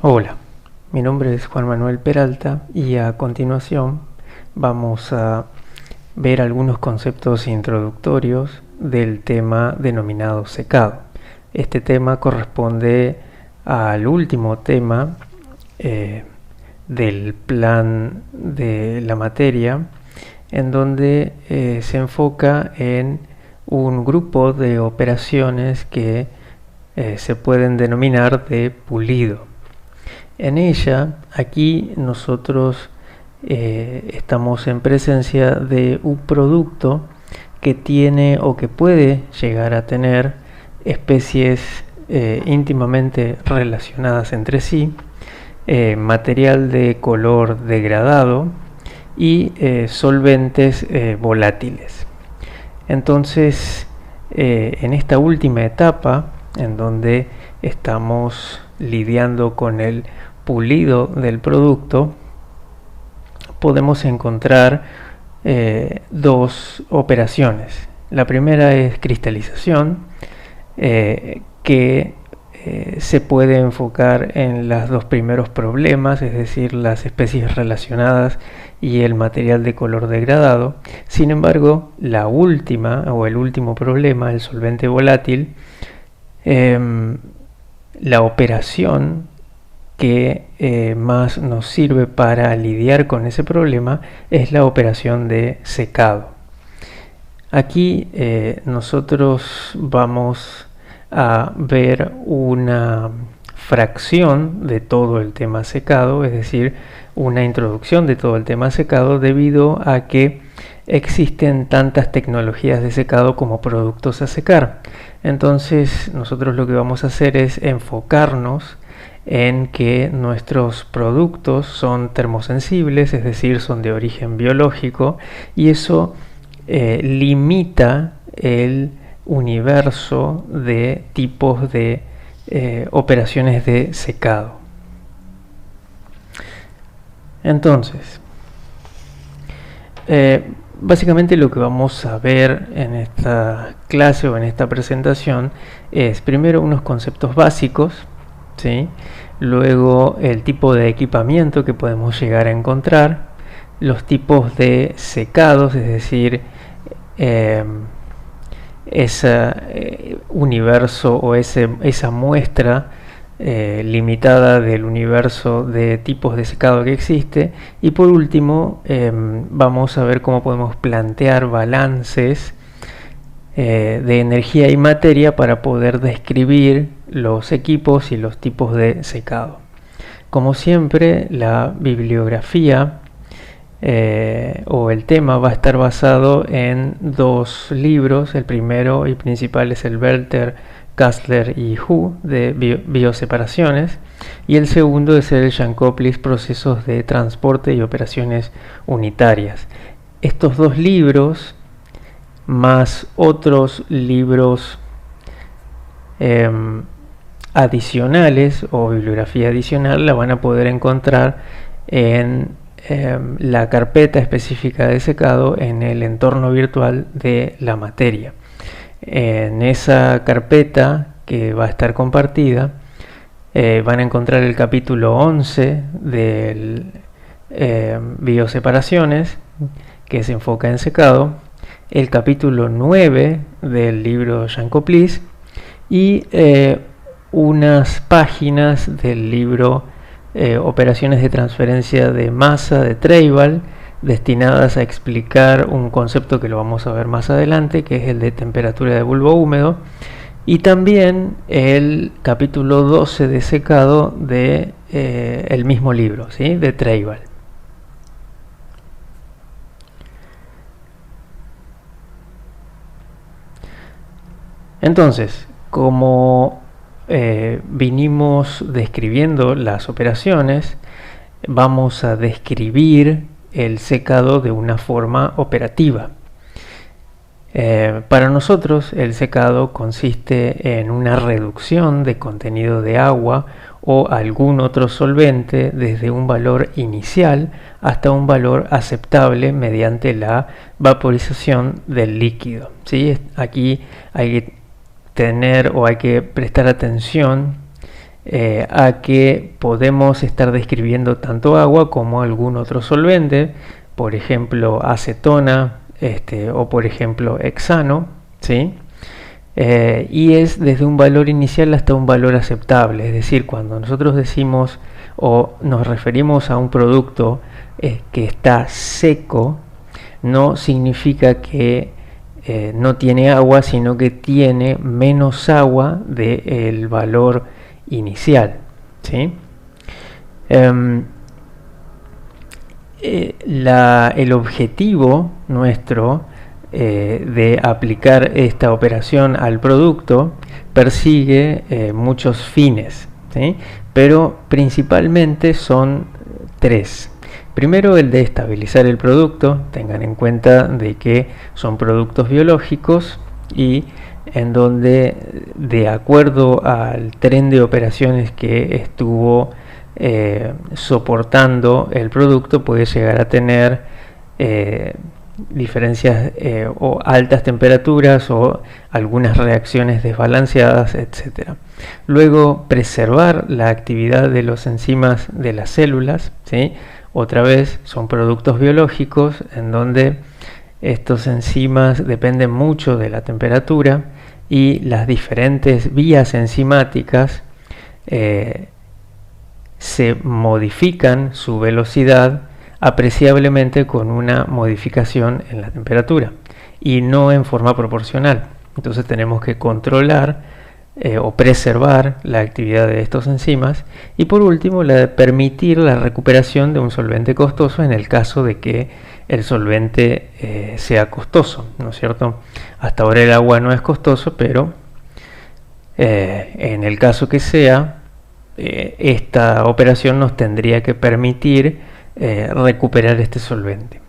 Hola, mi nombre es Juan Manuel Peralta y a continuación vamos a ver algunos conceptos introductorios del tema denominado secado. Este tema corresponde al último tema del plan de la materia, en donde se enfoca en un grupo de operaciones que se pueden denominar de pulido. En ella, aquí nosotros estamos en presencia de un producto que tiene o que puede llegar a tener especies íntimamente relacionadas entre sí, material de color degradado y solventes volátiles. Entonces, en esta última etapa, en donde estamos lidiando con el pulido del producto, podemos encontrar dos operaciones. La primera es cristalización, que se puede enfocar en los dos primeros problemas, es decir, las especies relacionadas y el material de color degradado. Sin embargo, la última o el último problema, el solvente volátil, la operación que más nos sirve para lidiar con ese problema es la operación de secado. Aquí nosotros vamos a ver una fracción de todo el tema secado, es decir, una introducción de todo el tema secado, debido a que existen tantas tecnologías de secado como productos a secar. Entonces nosotros lo que vamos a hacer es enfocarnos en que nuestros productos son termosensibles, es decir, son de origen biológico, y eso limita el universo de tipos de operaciones de secado. Entonces, básicamente lo que vamos a ver en esta clase o en esta presentación es primero unos conceptos básicos, ¿sí? Luego el tipo de equipamiento que podemos llegar a encontrar, los tipos de secados, es decir, ese universo o esa muestra limitada del universo de tipos de secado que existe, y por último vamos a ver cómo podemos plantear balances de energía y materia para poder describir los equipos y los tipos de secado. Como siempre, la bibliografía o el tema va a estar basado en dos libros. El primero y principal es el Belter, Kastler y Hu de bioseparaciones, y el segundo es el Jankoplis, procesos de transporte y operaciones unitarias. Estos dos libros más otros libros adicionales o bibliografía adicional la van a poder encontrar en la carpeta específica de secado en el entorno virtual de la materia. En esa carpeta que va a estar compartida van a encontrar el capítulo 11 del bioseparaciones, que se enfoca en secado, el capítulo 9 del libro Jankoplis y unas páginas del libro Operaciones de transferencia de masa de Treival, destinadas a explicar un concepto que lo vamos a ver más adelante, que es el de temperatura de bulbo húmedo, y también el capítulo 12 de secado de el mismo libro, ¿sí?, de Treival. Entonces, como vinimos describiendo las operaciones, vamos a describir el secado de una forma operativa. Para nosotros, el secado consiste en una reducción de contenido de agua o algún otro solvente desde un valor inicial hasta un valor aceptable mediante la vaporización del líquido, ¿sí? Aquí hay que tener o hay que prestar atención a que podemos estar describiendo tanto agua como algún otro solvente, por ejemplo acetona, o por ejemplo hexano, ¿sí? Y es desde un valor inicial hasta un valor aceptable, es decir, cuando nosotros decimos o nos referimos a un producto que está seco, no significa que no tiene agua, sino que tiene menos agua del valor inicial, ¿sí? El objetivo nuestro de aplicar esta operación al producto persigue muchos fines, ¿sí? Pero principalmente son tres. Primero, el de estabilizar el producto. Tengan en cuenta de que son productos biológicos y en donde, de acuerdo al tren de operaciones que estuvo soportando el producto, puede llegar a tener diferencias o altas temperaturas o algunas reacciones desbalanceadas, etc. Luego, preservar la actividad de los enzimas de las células, ¿sí? Otra vez, son productos biológicos en donde estos enzimas dependen mucho de la temperatura y las diferentes vías enzimáticas se modifican su velocidad apreciablemente con una modificación en la temperatura y no en forma proporcional. Entonces tenemos que controlar o preservar la actividad de estos enzimas, y por último permitir la recuperación de un solvente costoso en el caso de que el solvente sea costoso, ¿no es cierto? Hasta ahora el agua no es costoso, pero en el caso que sea, esta operación nos tendría que permitir recuperar este solvente.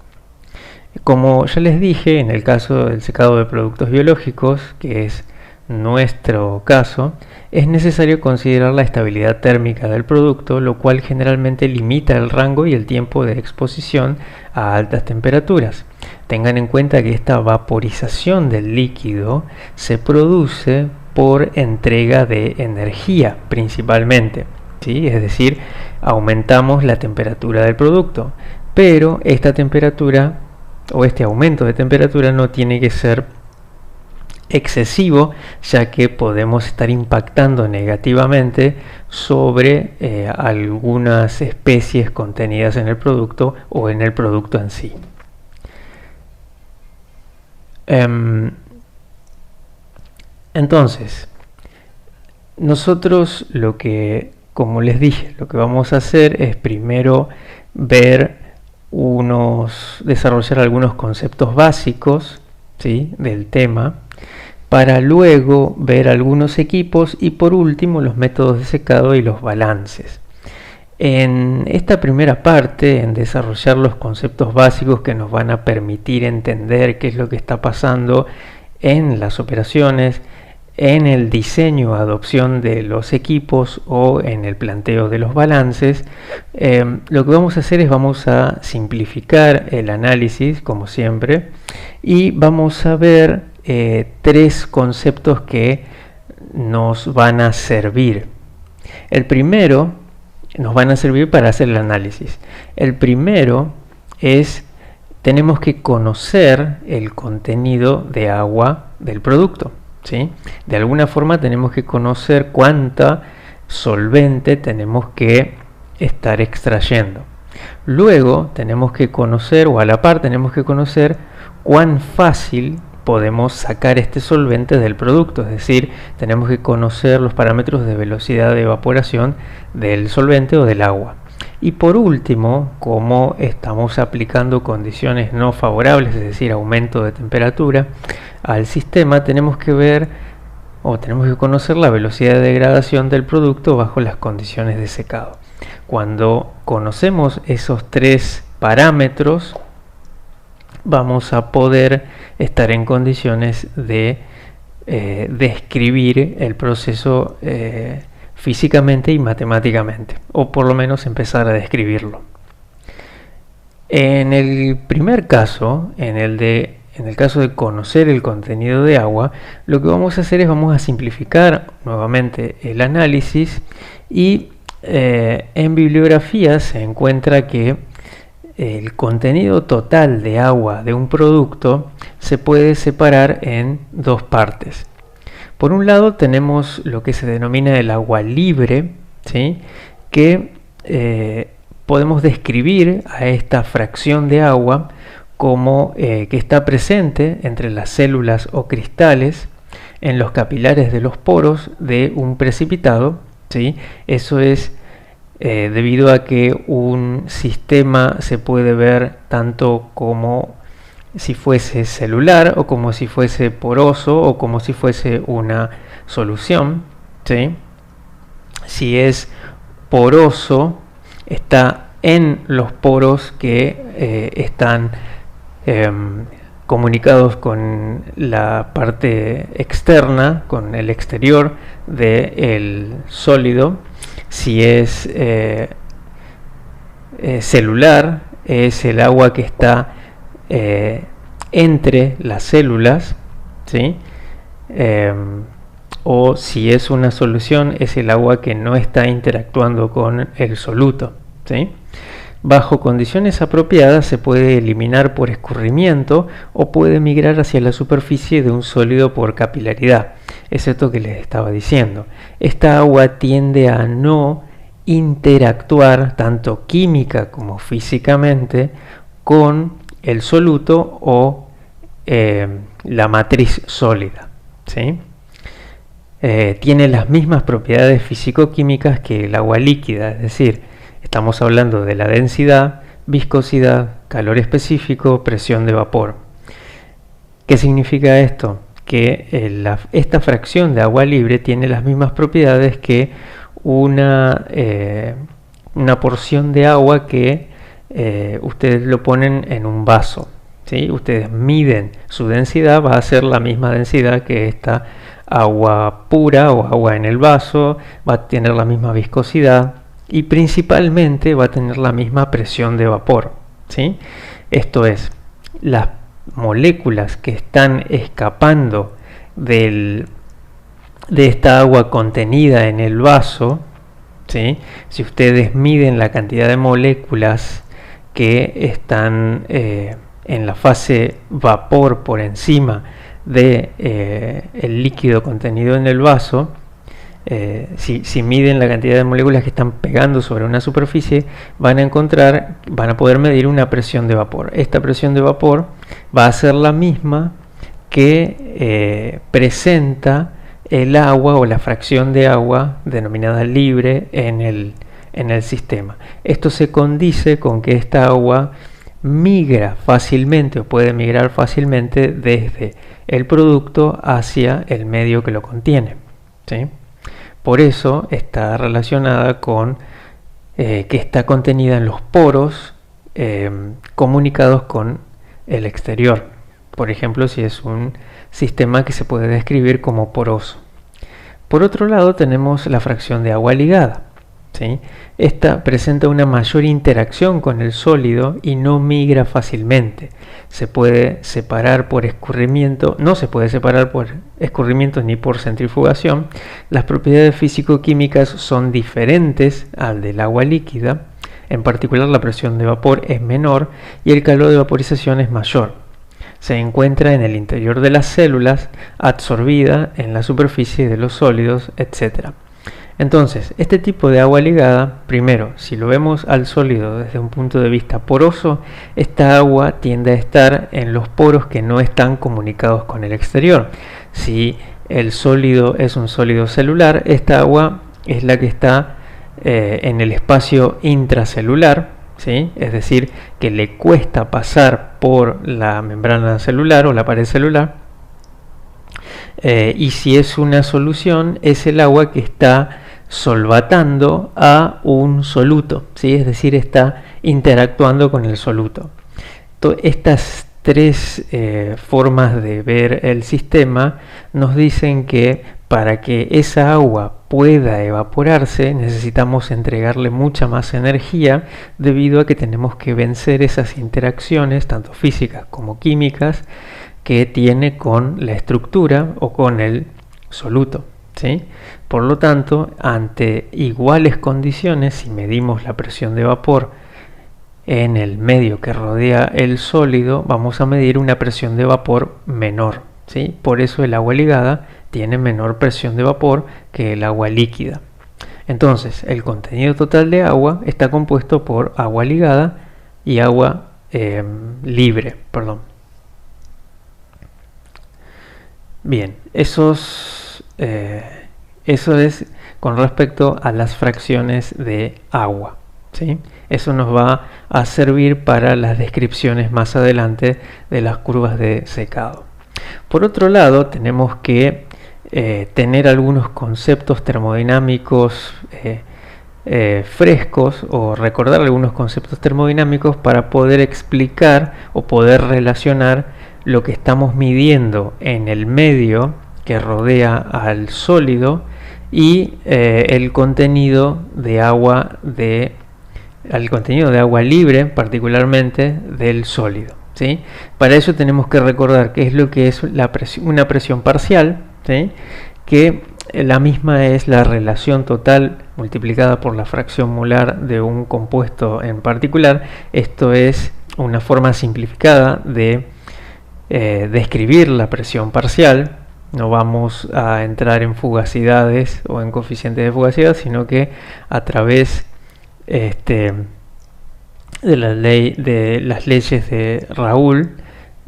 Como ya les dije, en el caso del secado de productos biológicos, que es nuestro caso, es necesario considerar la estabilidad térmica del producto, lo cual generalmente limita el rango y el tiempo de exposición a altas temperaturas. Tengan en cuenta que esta vaporización del líquido se produce por entrega de energía principalmente, ¿sí? Es decir, aumentamos la temperatura del producto, pero esta temperatura o este aumento de temperatura no tiene que ser excesivo, ya que podemos estar impactando negativamente sobre algunas especies contenidas en el producto o en el producto en sí. Entonces, nosotros como les dije, lo que vamos a hacer es primero desarrollar algunos conceptos básicos, ¿sí?, del tema, para luego ver algunos equipos y por último los métodos de secado y los balances. En esta primera parte, en desarrollar los conceptos básicos que nos van a permitir entender qué es lo que está pasando en las operaciones, en el diseño, adopción de los equipos o en el planteo de los balances, lo que vamos a hacer es vamos a simplificar el análisis, como siempre, y vamos a ver tres conceptos que nos van a servir. El primero, nos van a servir para hacer el análisis. El primero es, tenemos que conocer el contenido de agua del producto, ¿sí? De alguna forma tenemos que conocer cuánta solvente tenemos que estar extrayendo. Luego tenemos que conocer, o a la par tenemos que conocer, cuán fácil podemos sacar este solvente del producto, es decir, tenemos que conocer los parámetros de velocidad de evaporación del solvente o del agua. Y por último, como estamos aplicando condiciones no favorables, es decir, aumento de temperatura al sistema, tenemos que ver o tenemos que conocer la velocidad de degradación del producto bajo las condiciones de secado. Cuando conocemos esos tres parámetros, vamos a poder estar en condiciones de describir el proceso físicamente y matemáticamente, o por lo menos empezar a describirlo. En el primer caso, en el caso de conocer el contenido de agua, lo que vamos a hacer es vamos a simplificar nuevamente el análisis Y en bibliografía se encuentra que el contenido total de agua de un producto se puede separar en dos partes. Por un lado tenemos lo que se denomina el agua libre, ¿sí? Que podemos describir a esta fracción de agua como que está presente entre las células o cristales en los capilares de los poros de un precipitado, ¿sí? Eso es debido a que un sistema se puede ver tanto como si fuese celular o como si fuese poroso o como si fuese una solución, ¿sí? Si es poroso, está en los poros que están comunicados con la parte externa, con el exterior del sólido. Si es celular, es el agua que está entre las células, ¿sí? O si es una solución, es el agua que no está interactuando con el soluto, ¿sí? Bajo condiciones apropiadas se puede eliminar por escurrimiento o puede migrar hacia la superficie de un sólido por capilaridad. Es esto que les estaba diciendo. Esta agua tiende a no interactuar tanto química como físicamente con el soluto o la matriz sólida, ¿sí? Tiene las mismas propiedades físico-químicas que el agua líquida, es decir, estamos hablando de la densidad, viscosidad, calor específico, presión de vapor. ¿Qué significa esto? Que esta fracción de agua libre tiene las mismas propiedades que una porción de agua que ustedes lo ponen en un vaso, ¿sí? Ustedes miden su densidad, va a ser la misma densidad que esta agua pura o agua en el vaso, va a tener la misma viscosidad y principalmente va a tener la misma presión de vapor, ¿sí? Esto es, las moléculas que están escapando de esta agua contenida en el vaso, ¿sí? Si ustedes miden la cantidad de moléculas que están en la fase vapor por encima de el líquido contenido en el vaso, si miden la cantidad de moléculas que están pegando sobre una superficie, van a poder medir una presión de vapor. Esta presión de vapor va a ser la misma que presenta el agua o la fracción de agua denominada libre en el sistema. Esto se condice con que esta agua migra fácilmente o puede migrar fácilmente desde el producto hacia el medio que lo contiene, ¿sí? Por eso está relacionada con que está contenida en los poros comunicados con el exterior. Por ejemplo, si es un sistema que se puede describir como poroso. Por otro lado, tenemos la fracción de agua ligada, ¿sí? Esta presenta una mayor interacción con el sólido y no migra fácilmente. Se puede separar por escurrimiento, no se puede separar por escurrimiento ni por centrifugación. Las propiedades físico-químicas son diferentes al del agua líquida. En particular, la presión de vapor es menor y el calor de vaporización es mayor. Se encuentra en el interior de las células, absorbida en la superficie de los sólidos, etc. Entonces, este tipo de agua ligada, primero, si lo vemos al sólido desde un punto de vista poroso, esta agua tiende a estar en los poros que no están comunicados con el exterior. Si el sólido es un sólido celular, esta agua es la que está en el espacio intracelular, ¿sí? Es decir, que le cuesta pasar por la membrana celular o la pared celular. Y si es una solución, es el agua que está solvatando a un soluto, ¿sí? Es decir, está interactuando con el soluto. Estas tres formas de ver el sistema nos dicen que para que esa agua pueda evaporarse necesitamos entregarle mucha más energía debido a que tenemos que vencer esas interacciones, tanto físicas como químicas, que tiene con la estructura o con el soluto, ¿sí? Por lo tanto, ante iguales condiciones, si medimos la presión de vapor en el medio que rodea el sólido, vamos a medir una presión de vapor menor, ¿sí? Por eso el agua ligada tiene menor presión de vapor que el agua líquida. Entonces, el contenido total de agua está compuesto por agua ligada y agua libre, perdón. Bien, eso es con respecto a las fracciones de agua, ¿sí? Eso nos va a servir para las descripciones más adelante de las curvas de secado. Por otro lado, tenemos que tener algunos conceptos termodinámicos frescos, o recordar algunos conceptos termodinámicos para poder explicar o poder relacionar lo que estamos midiendo en el medio que rodea al sólido y el contenido de agua libre, particularmente del sólido, ¿sí? Para eso tenemos que recordar qué es lo que es una presión parcial, ¿sí? Que la misma es la relación total multiplicada por la fracción molar de un compuesto en particular. Esto es una forma simplificada de describir la presión parcial. No vamos a entrar en fugacidades o en coeficientes de fugacidad, sino que a través de las leyes de Raoult,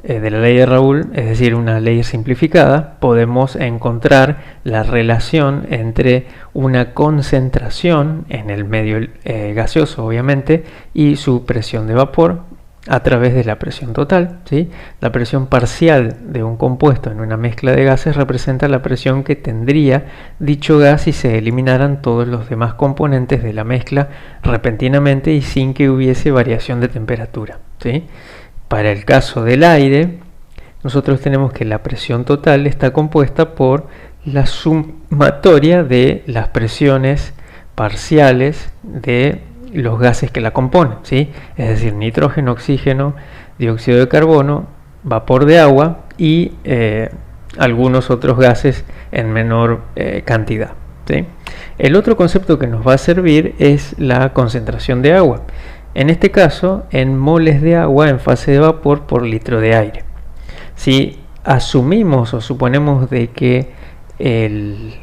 de la ley de Raoult, es decir, una ley simplificada, podemos encontrar la relación entre una concentración en el medio gaseoso, obviamente, y su presión de vapor a través de la presión total, ¿sí? La presión parcial de un compuesto en una mezcla de gases representa la presión que tendría dicho gas si se eliminaran todos los demás componentes de la mezcla repentinamente y sin que hubiese variación de temperatura, ¿sí? Para el caso del aire, nosotros tenemos que la presión total está compuesta por la sumatoria de las presiones parciales de los gases que la componen, ¿sí? Es decir, nitrógeno, oxígeno, dióxido de carbono, vapor de agua y algunos otros gases en menor cantidad, ¿sí? El otro concepto que nos va a servir es la concentración de agua. En este caso, en moles de agua en fase de vapor por litro de aire. Si asumimos o suponemos de que el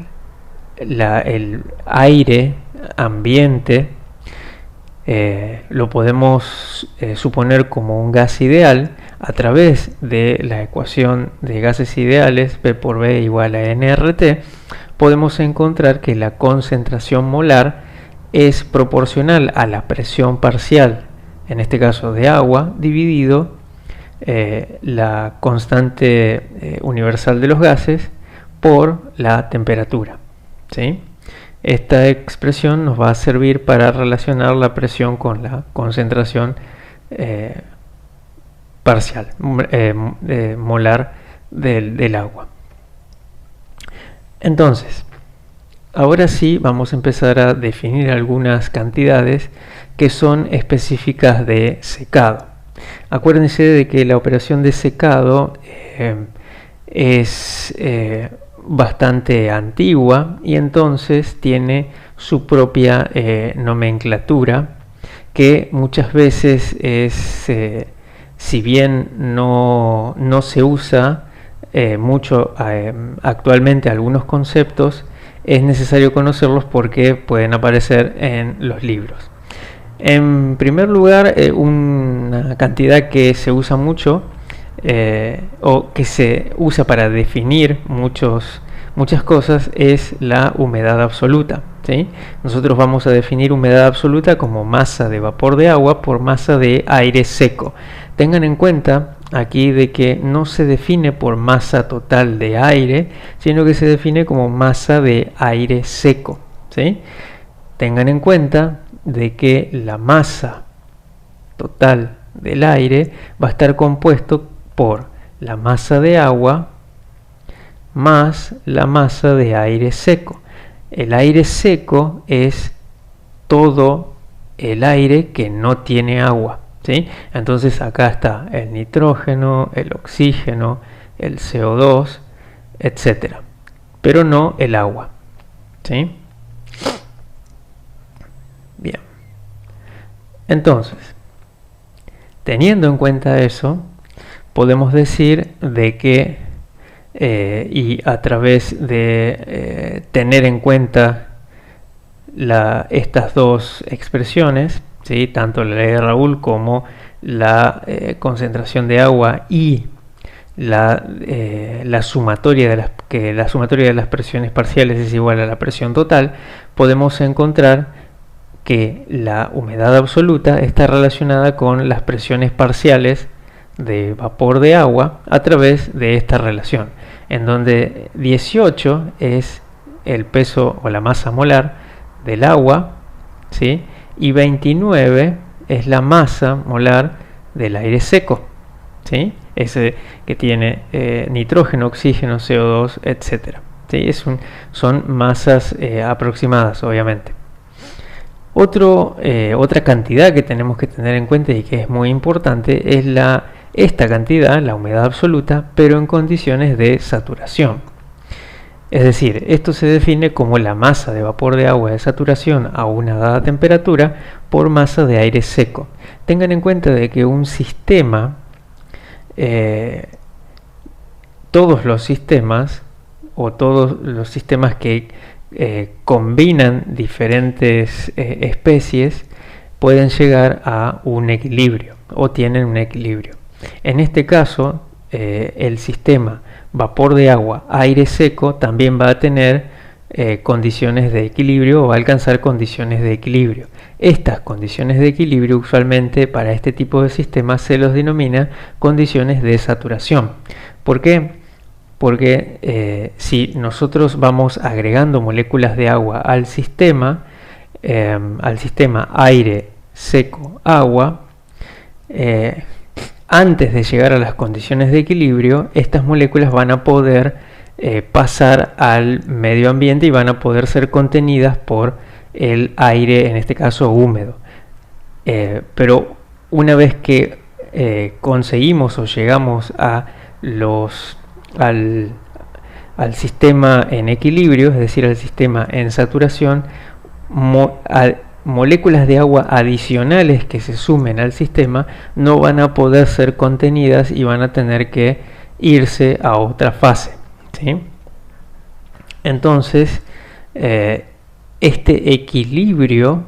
aire ambiente lo podemos suponer como un gas ideal, a través de la ecuación de gases ideales, P por B igual a nRT, podemos encontrar que la concentración molar es proporcional a la presión parcial, en este caso de agua, dividido la constante universal de los gases por la temperatura, ¿sí? Esta expresión nos va a servir para relacionar la presión con la concentración parcial, molar del agua. Entonces, ahora sí vamos a empezar a definir algunas cantidades que son específicas de secado. Acuérdense de que la operación de secado es bastante antigua y entonces tiene su propia nomenclatura, que muchas veces es, si bien no se usa mucho actualmente algunos conceptos, es necesario conocerlos porque pueden aparecer en los libros. En primer lugar, una cantidad que se usa mucho o que se usa para definir muchas cosas es la humedad absoluta, ¿sí? Nosotros vamos a definir humedad absoluta como masa de vapor de agua por masa de aire seco. Tengan en cuenta aquí de que no se define por masa total de aire, sino que se define como masa de aire seco, ¿sí? Tengan en cuenta de que la masa total del aire va a estar compuesto por la masa de agua más la masa de aire seco. El aire seco es todo el aire que no tiene agua, ¿sí? Entonces acá está el nitrógeno, el oxígeno, el CO2, etcétera, pero no el agua, ¿sí? Bien. Entonces, teniendo en cuenta eso, podemos decir de que, y a través de tener en cuenta estas dos expresiones, ¿sí? Tanto la ley de Raoult como la concentración de agua y la sumatoria de las presiones parciales es igual a la presión total, podemos encontrar que la humedad absoluta está relacionada con las presiones parciales de vapor de agua a través de esta relación, en donde 18 es el peso o la masa molar del agua, ¿sí? Y 29 es la masa molar del aire seco, ¿sí? Ese que tiene nitrógeno, oxígeno, CO2, etc. ¿Sí? Son masas aproximadas, obviamente. Otra cantidad que tenemos que tener en cuenta y que es muy importante es esta cantidad, la humedad absoluta, pero en condiciones de saturación. Es decir, esto se define como la masa de vapor de agua de saturación a una dada temperatura por masa de aire seco. Tengan en cuenta de que un sistema, todos los sistemas que combinan diferentes especies pueden llegar a un equilibrio o tienen un equilibrio. En este caso, el sistema vapor de agua, aire seco también va a tener condiciones de equilibrio o va a alcanzar condiciones de equilibrio. Estas condiciones de equilibrio usualmente para este tipo de sistemas se los denomina condiciones de saturación. ¿Por qué? Porque si nosotros vamos agregando moléculas de agua al sistema aire seco agua, antes de llegar a las condiciones de equilibrio, estas moléculas van a poder pasar al medio ambiente y van a poder ser contenidas por el aire, en este caso húmedo. Pero una vez que conseguimos o llegamos al sistema en equilibrio, es decir, al sistema en saturación, moléculas de agua adicionales que se sumen al sistema no van a poder ser contenidas y van a tener que irse a otra fase, ¿sí? Entonces, este equilibrio,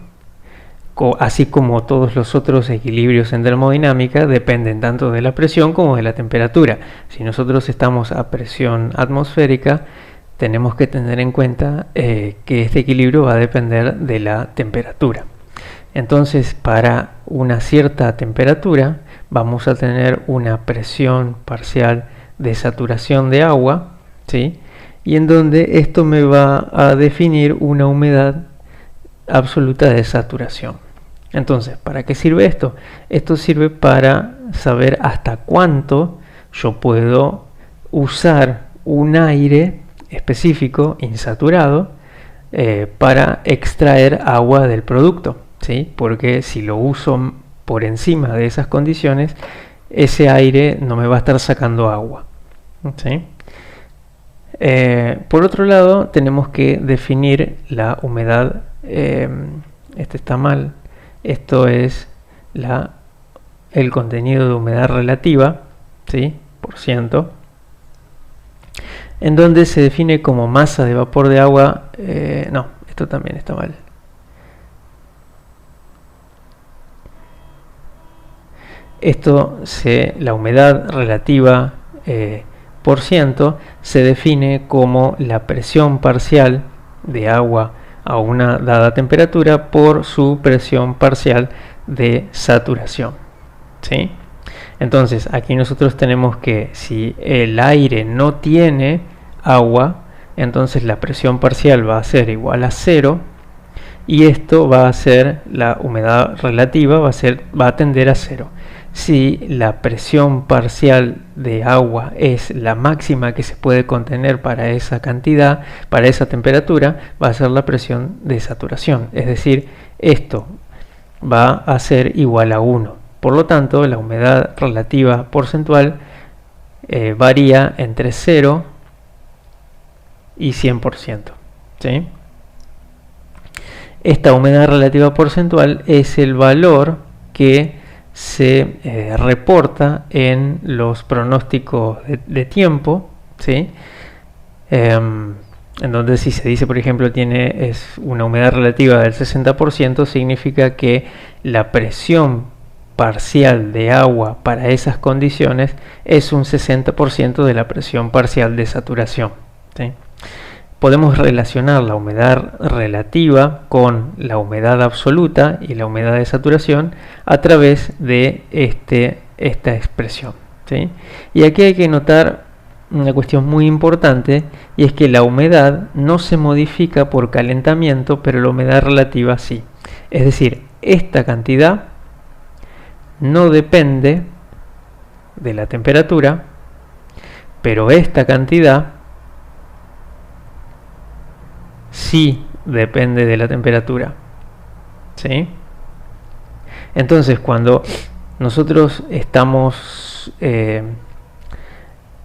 así como todos los otros equilibrios en termodinámica, dependen tanto de la presión como de la temperatura. Si nosotros estamos a presión atmosférica, tenemos que tener en cuenta que este equilibrio va a depender de la temperatura. Entonces, para una cierta temperatura, vamos a tener una presión parcial de saturación de agua, ¿sí? Y en donde esto me va a definir una humedad absoluta de saturación. Entonces, ¿para qué sirve esto? Esto sirve para saber hasta cuánto yo puedo usar un aire específico, insaturado, para extraer agua del producto, ¿sí? Porque si lo uso por encima de esas condiciones, ese aire no me va a estar sacando agua, ¿sí? Por otro lado, tenemos que definir la humedad. Este está mal. Esto es el contenido de humedad relativa, ¿sí? Por ciento, en donde se define como masa de vapor de agua. No, esto también está mal. La humedad relativa por ciento se define como la presión parcial de agua a una dada temperatura por su presión parcial de saturación, ¿sí? Entonces aquí nosotros tenemos que si el aire no tiene agua, entonces la presión parcial va a ser igual a 0 y esto va a ser la humedad relativa, va a tender a 0. Si la presión parcial de agua es la máxima que se puede contener para esa cantidad, para esa temperatura, va a ser la presión de saturación. Es decir, esto va a ser igual a 1. Por lo tanto, la humedad relativa porcentual varía entre 0 y 100%, ¿sí? esta humedad relativa porcentual es el valor que se reporta en los pronósticos de tiempo, ¿sí? En donde si se dice, por ejemplo, es una humedad relativa del 60%, significa que la presión parcial de agua para esas condiciones es un 60% de la presión parcial de saturación, ¿sí? Podemos relacionar la humedad relativa con la humedad absoluta y la humedad de saturación a través de esta expresión, ¿sí? Y aquí hay que notar una cuestión muy importante, y es que la humedad no se modifica por calentamiento, pero la humedad relativa sí. Es decir, esta cantidad no depende de la temperatura, pero esta cantidad sí depende de la temperatura, ¿sí? Entonces, cuando nosotros estamos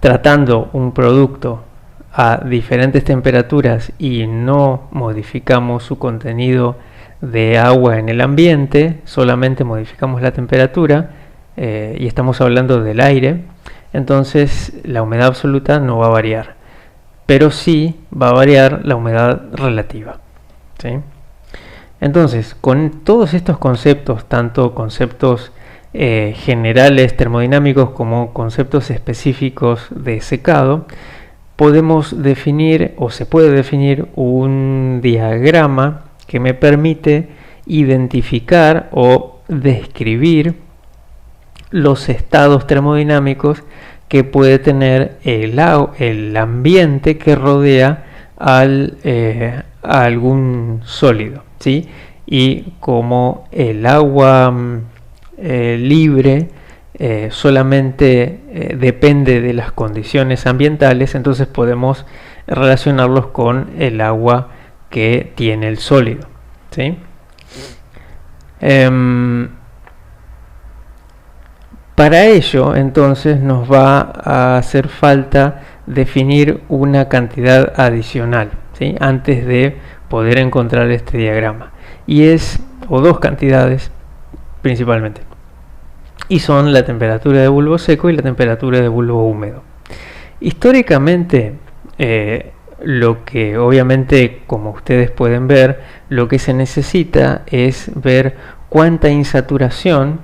tratando un producto a diferentes temperaturas y no modificamos su contenido de agua en el ambiente, solamente modificamos la temperatura y estamos hablando del aire, entonces la humedad absoluta no va a variar, pero sí va a variar la humedad relativa, ¿sí? Entonces, con todos estos conceptos, tanto conceptos generales termodinámicos como conceptos específicos de secado, podemos definir o se puede definir un diagrama que me permite identificar o describir los estados termodinámicos que puede tener el ambiente que rodea a algún sólido, ¿sí? Y como el agua libre solamente depende de las condiciones ambientales, entonces podemos relacionarlos con el agua que tiene el sólido, ¿sí? Para ello, entonces, nos va a hacer falta definir una cantidad adicional, ¿sí? Antes de poder encontrar este diagrama. O dos cantidades principalmente. Y son la temperatura de bulbo seco y la temperatura de bulbo húmedo. Históricamente, lo que obviamente, como ustedes pueden ver, lo que se necesita es ver cuánta insaturación,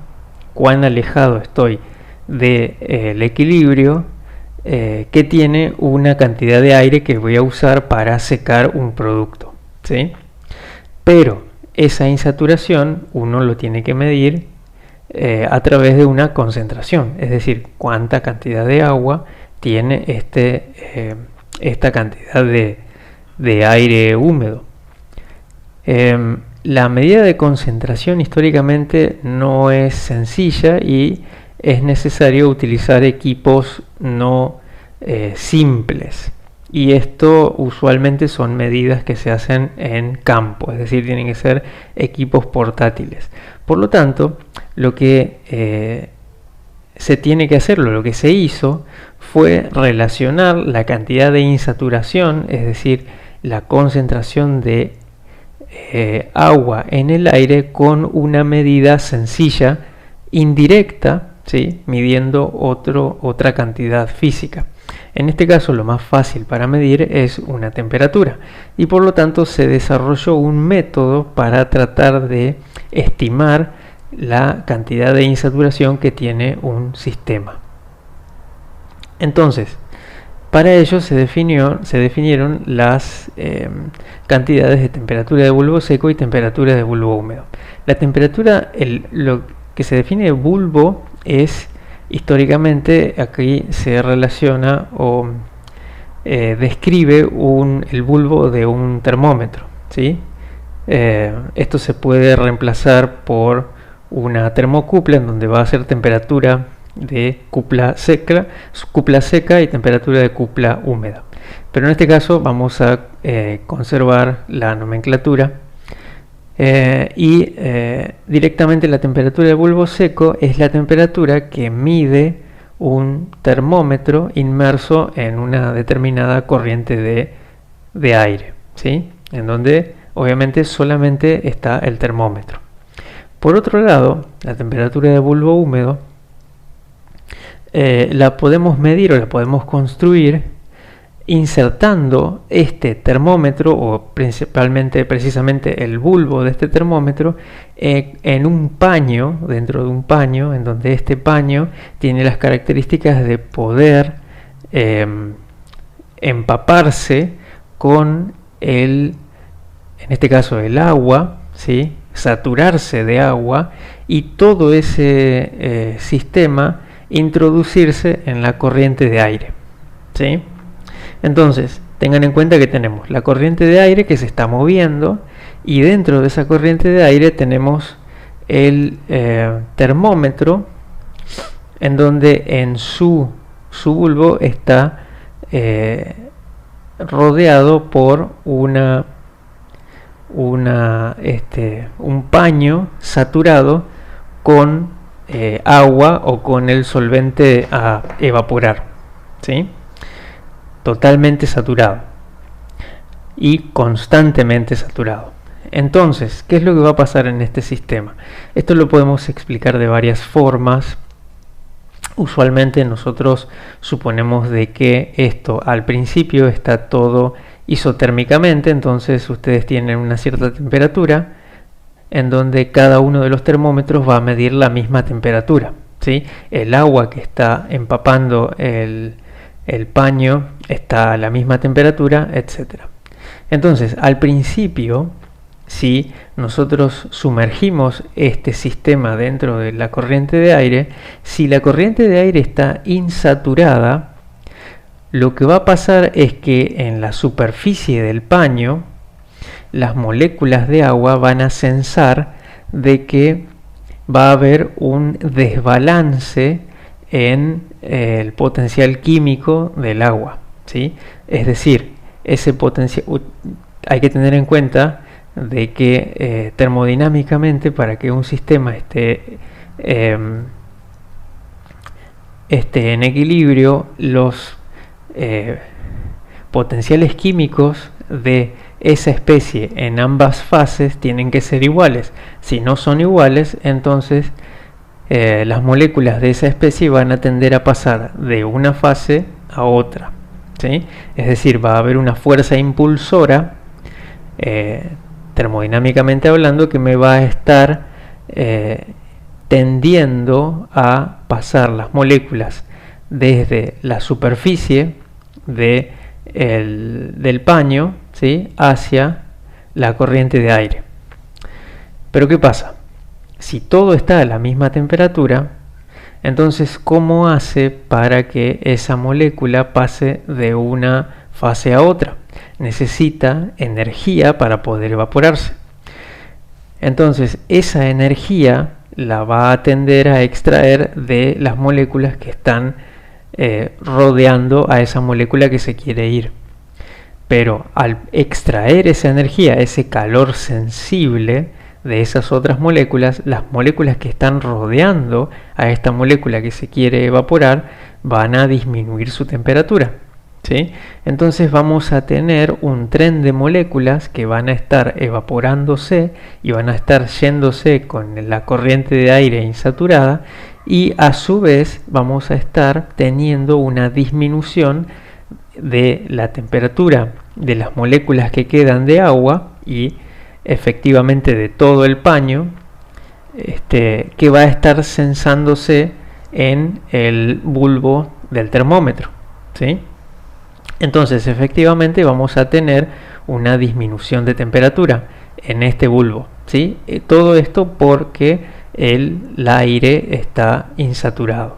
cuán alejado estoy del equilibrio que tiene una cantidad de aire que voy a usar para secar un producto, ¿sí? Pero esa insaturación uno lo tiene que medir a través de una concentración, es decir, cuánta cantidad de agua tiene esta cantidad de aire húmedo. La medida de concentración históricamente no es sencilla y es necesario utilizar equipos no simples. Y esto usualmente son medidas que se hacen en campo, es decir, tienen que ser equipos portátiles. Por lo tanto, lo que se tiene que hacer, lo que se hizo, fue relacionar la cantidad de insaturación, es decir, la concentración de agua en el aire, con una medida sencilla, indirecta, ¿sí? Midiendo otra cantidad física. En este caso, lo más fácil para medir es una temperatura, y por lo tanto se desarrolló un método para tratar de estimar la cantidad de insaturación que tiene un sistema. Entonces, para ello se definieron las cantidades de temperatura de bulbo seco y temperatura de bulbo húmedo. La temperatura, lo que se define de bulbo es, históricamente, aquí se relaciona o describe el bulbo de un termómetro, ¿sí? Esto se puede reemplazar por una termocupla, en donde va a ser temperatura de cupla seca y temperatura de cupla húmeda. Pero en este caso vamos a conservar la nomenclatura directamente la temperatura de bulbo seco es la temperatura que mide un termómetro inmerso en una determinada corriente de aire, ¿sí? En donde obviamente solamente está el termómetro. Por otro lado, la temperatura de bulbo húmedo la podemos medir o la podemos construir insertando este termómetro, o precisamente el bulbo de este termómetro, en un paño, dentro de un paño, en donde este paño tiene las características de poder empaparse con en este caso el agua, ¿sí? Saturarse de agua, y todo ese sistema introducirse en la corriente de aire, ¿sí? Entonces, tengan en cuenta que tenemos la corriente de aire que se está moviendo, y dentro de esa corriente de aire tenemos el termómetro, en donde en su bulbo está rodeado por un paño saturado con agua o con el solvente a evaporar, ¿sí? Totalmente saturado y constantemente saturado. Entonces, ¿qué es lo que va a pasar en este sistema? Esto lo podemos explicar de varias formas. Usualmente nosotros suponemos de que esto al principio está todo isotérmicamente, entonces ustedes tienen una cierta temperatura en donde cada uno de los termómetros va a medir la misma temperatura, ¿sí? El agua que está empapando el paño está a la misma temperatura, etc. Entonces, al principio, si nosotros sumergimos este sistema dentro de la corriente de aire, si la corriente de aire está insaturada, lo que va a pasar es que en la superficie del paño, las moléculas de agua van a sensar de que va a haber un desbalance en el potencial químico del agua, ¿sí? Es decir, ese potencial, hay que tener en cuenta de que termodinámicamente, para que un sistema esté en equilibrio, los potenciales químicos de esa especie en ambas fases tienen que ser iguales. Si no son iguales, entonces las moléculas de esa especie van a tender a pasar de una fase a otra, ¿sí? Es decir, va a haber una fuerza impulsora, termodinámicamente hablando, que me va a estar tendiendo a pasar las moléculas desde la superficie del paño, ¿sí?, hacia la corriente de aire. Pero ¿qué pasa? Si todo está a la misma temperatura, entonces ¿cómo hace para que esa molécula pase de una fase a otra? Necesita energía para poder evaporarse. Entonces esa energía la va a tender a extraer de las moléculas que están rodeando a esa molécula que se quiere ir. Pero al extraer esa energía, ese calor sensible de esas otras moléculas, las moléculas que están rodeando a esta molécula que se quiere evaporar van a disminuir su temperatura, ¿sí? Entonces vamos a tener un tren de moléculas que van a estar evaporándose y van a estar yéndose con la corriente de aire insaturada, y a su vez vamos a estar teniendo una disminución de la temperatura de las moléculas que quedan de agua y efectivamente de todo el paño, que va a estar sensándose en el bulbo del termómetro, ¿sí? Entonces efectivamente vamos a tener una disminución de temperatura en este bulbo, ¿sí? Todo esto porque el aire está insaturado.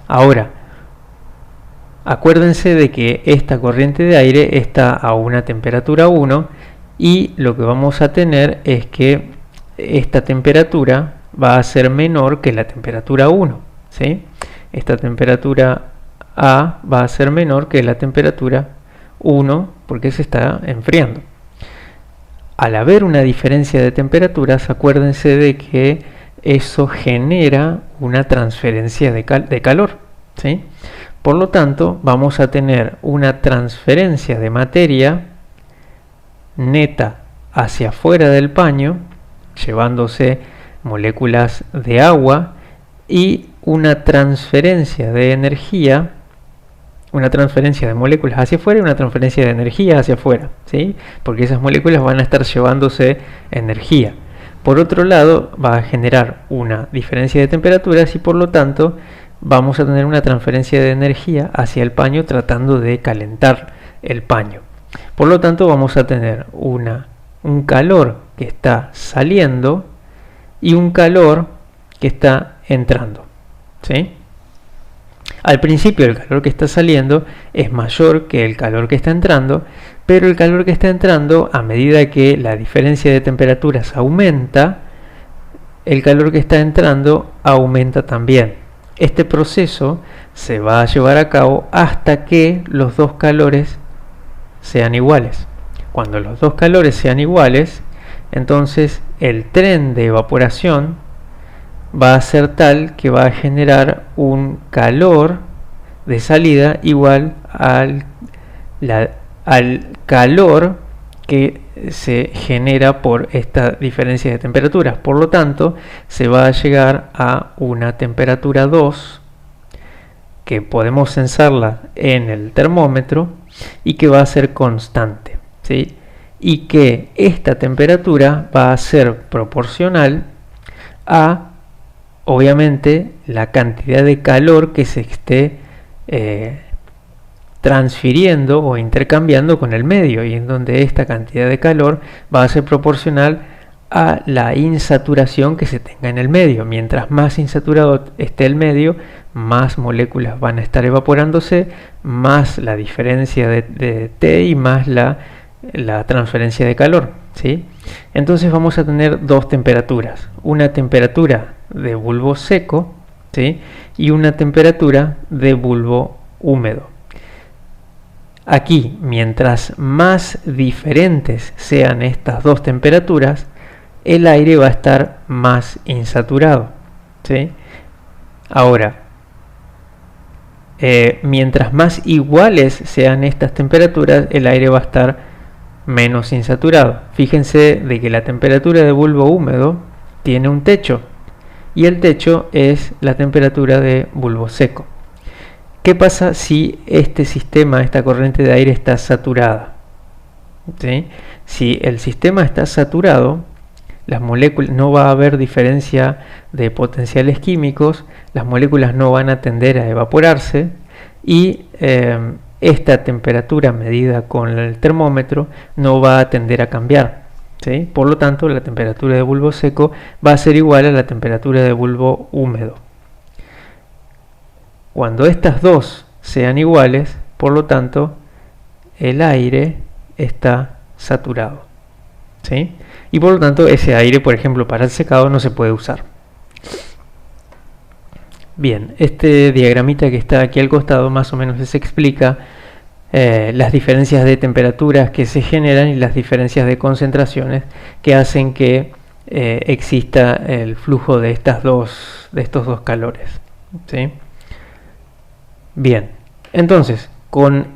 Ahora, acuérdense de que esta corriente de aire está a una temperatura 1, y lo que vamos a tener es que esta temperatura va a ser menor que la temperatura 1, ¿sí? Esta temperatura A va a ser menor que la temperatura 1 porque se está enfriando. Al haber una diferencia de temperaturas, acuérdense de que eso genera una transferencia de calor, ¿sí? Por lo tanto, vamos a tener una transferencia de materia neta hacia afuera del paño, llevándose moléculas de agua, y una transferencia de energía, una transferencia de moléculas hacia afuera y una transferencia de energía hacia afuera, ¿sí? Porque esas moléculas van a estar llevándose energía. Por otro lado, va a generar una diferencia de temperaturas y por lo tanto vamos a tener una transferencia de energía hacia el paño tratando de calentar el paño. Por lo tanto, vamos a tener un calor que está saliendo y un calor que está entrando, ¿sí? Al principio el calor que está saliendo es mayor que el calor que está entrando, pero el calor que está entrando, a medida que la diferencia de temperaturas aumenta, el calor que está entrando aumenta también. Este proceso se va a llevar a cabo hasta que los dos calores sean iguales. Cuando los dos calores sean iguales, entonces el tren de evaporación va a ser tal que va a generar un calor de salida igual al calor que se genera por esta diferencia de temperaturas. Por lo tanto, se va a llegar a una temperatura 2 que podemos censarla en el termómetro y que va a ser constante, ¿sí? Y que esta temperatura va a ser proporcional a, obviamente, la cantidad de calor que se esté transfiriendo o intercambiando con el medio, y en donde esta cantidad de calor va a ser proporcional a la insaturación que se tenga en el medio. Mientras más insaturado esté el medio, más moléculas van a estar evaporándose, más la diferencia de T y más la transferencia de calor, ¿sí? Entonces vamos a tener dos temperaturas, una temperatura de bulbo seco, ¿sí? Y una temperatura de bulbo húmedo. Aquí, mientras más diferentes sean estas dos temperaturas, el aire va a estar más insaturado, ¿sí? Ahora, mientras más iguales sean estas temperaturas, el aire va a estar menos insaturado. Fíjense de que la temperatura de bulbo húmedo tiene un techo, y el techo es la temperatura de bulbo seco. ¿Qué pasa si este sistema, esta corriente de aire está saturada? ¿Sí? Si el sistema está saturado, las moléculas, no va a haber diferencia de potenciales químicos, las moléculas no van a tender a evaporarse y esta temperatura medida con el termómetro no va a tender a cambiar, ¿sí? Por lo tanto, la temperatura de bulbo seco va a ser igual a la temperatura de bulbo húmedo. Cuando estas dos sean iguales, por lo tanto, el aire está saturado, ¿sí? Y por lo tanto, ese aire, por ejemplo, para el secado no se puede usar. Bien, este diagramita que está aquí al costado más o menos les explica las diferencias de temperaturas que se generan y las diferencias de concentraciones que hacen que exista el flujo de estos dos calores, ¿sí? Bien, entonces, con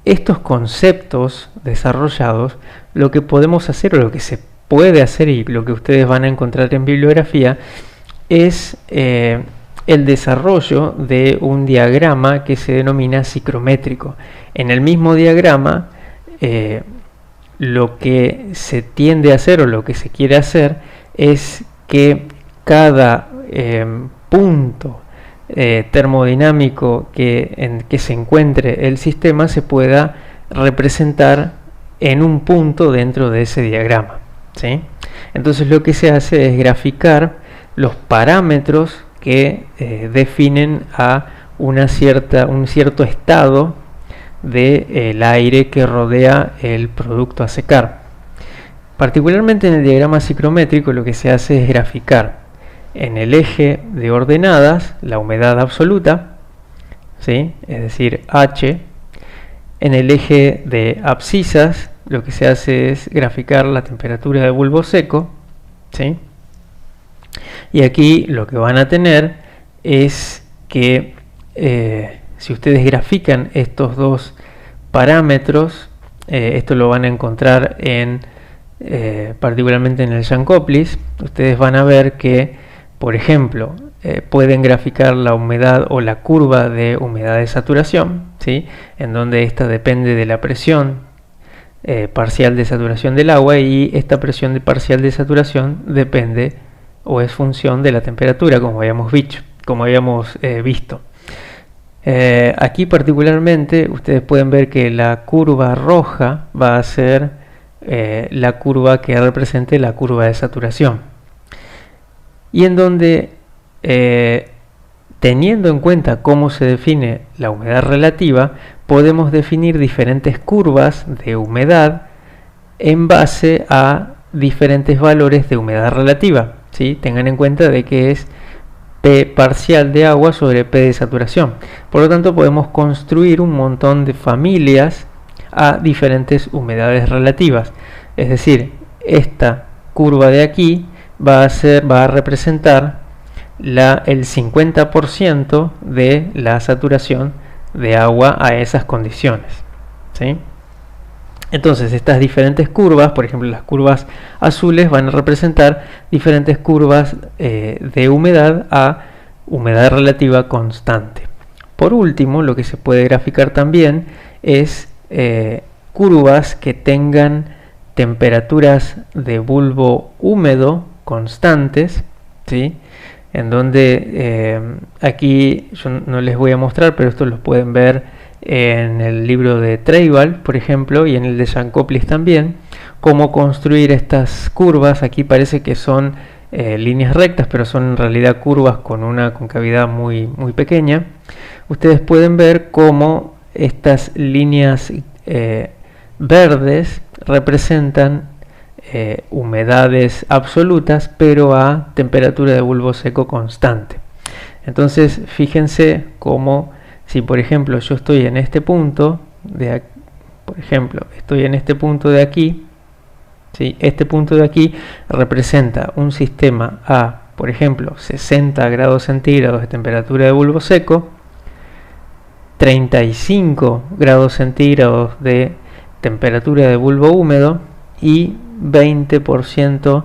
estos conceptos desarrollados, lo que podemos hacer o lo que se puede hacer y lo que ustedes van a encontrar en bibliografía es el desarrollo de un diagrama que se denomina ciclométrico. En el mismo diagrama, lo que se tiende a hacer o lo que se quiere hacer es que cada punto termodinámico en que se encuentre el sistema se pueda representar en un punto dentro de ese diagrama, ¿sí? Entonces lo que se hace es graficar los parámetros que definen a un cierto estado del aire que rodea el producto a secar. Particularmente en el diagrama ciclométrico lo que se hace es graficar en el eje de ordenadas la humedad absoluta, ¿sí? Es decir, H. En el eje de abscisas lo que se hace es graficar la temperatura de bulbo seco, ¿sí? Y aquí lo que van a tener es que si ustedes grafican estos dos parámetros, esto lo van a encontrar en particularmente en el Jankoplis, ustedes van a ver que, por ejemplo, pueden graficar la humedad o la curva de humedad de saturación, ¿sí? En donde esta depende de la presión parcial de saturación del agua, y esta presión parcial de saturación depende o es función de la temperatura, como habíamos visto. Aquí particularmente ustedes pueden ver que la curva roja va a ser la curva que represente la curva de saturación, y en donde teniendo en cuenta cómo se define la humedad relativa, podemos definir diferentes curvas de humedad en base a diferentes valores de humedad relativa, ¿sí? Tengan en cuenta de que es P parcial de agua sobre P de saturación. Por lo tanto, podemos construir un montón de familias a diferentes humedades relativas. Es decir, esta curva de aquí va a representar el 50% de la saturación de agua a esas condiciones, ¿sí? Entonces, estas diferentes curvas, por ejemplo, las curvas azules van a representar diferentes curvas de humedad a humedad relativa constante. Por último, lo que se puede graficar también es curvas que tengan temperaturas de bulbo húmedo constantes, ¿sí? En donde aquí yo no les voy a mostrar, pero esto lo pueden ver en el libro de Treibal, por ejemplo, y en el de Jankoplis también, cómo construir estas curvas. Aquí parece que son líneas rectas, pero son en realidad curvas con una concavidad muy pequeña. Ustedes pueden ver cómo estas líneas verdes representan humedades absolutas, pero a temperatura de bulbo seco constante. Entonces, fíjense cómo, si por ejemplo yo estoy en este punto de aquí, ¿sí? Este punto de aquí representa un sistema a, por ejemplo, 60 grados centígrados de temperatura de bulbo seco, 35 grados centígrados de temperatura de bulbo húmedo y 20%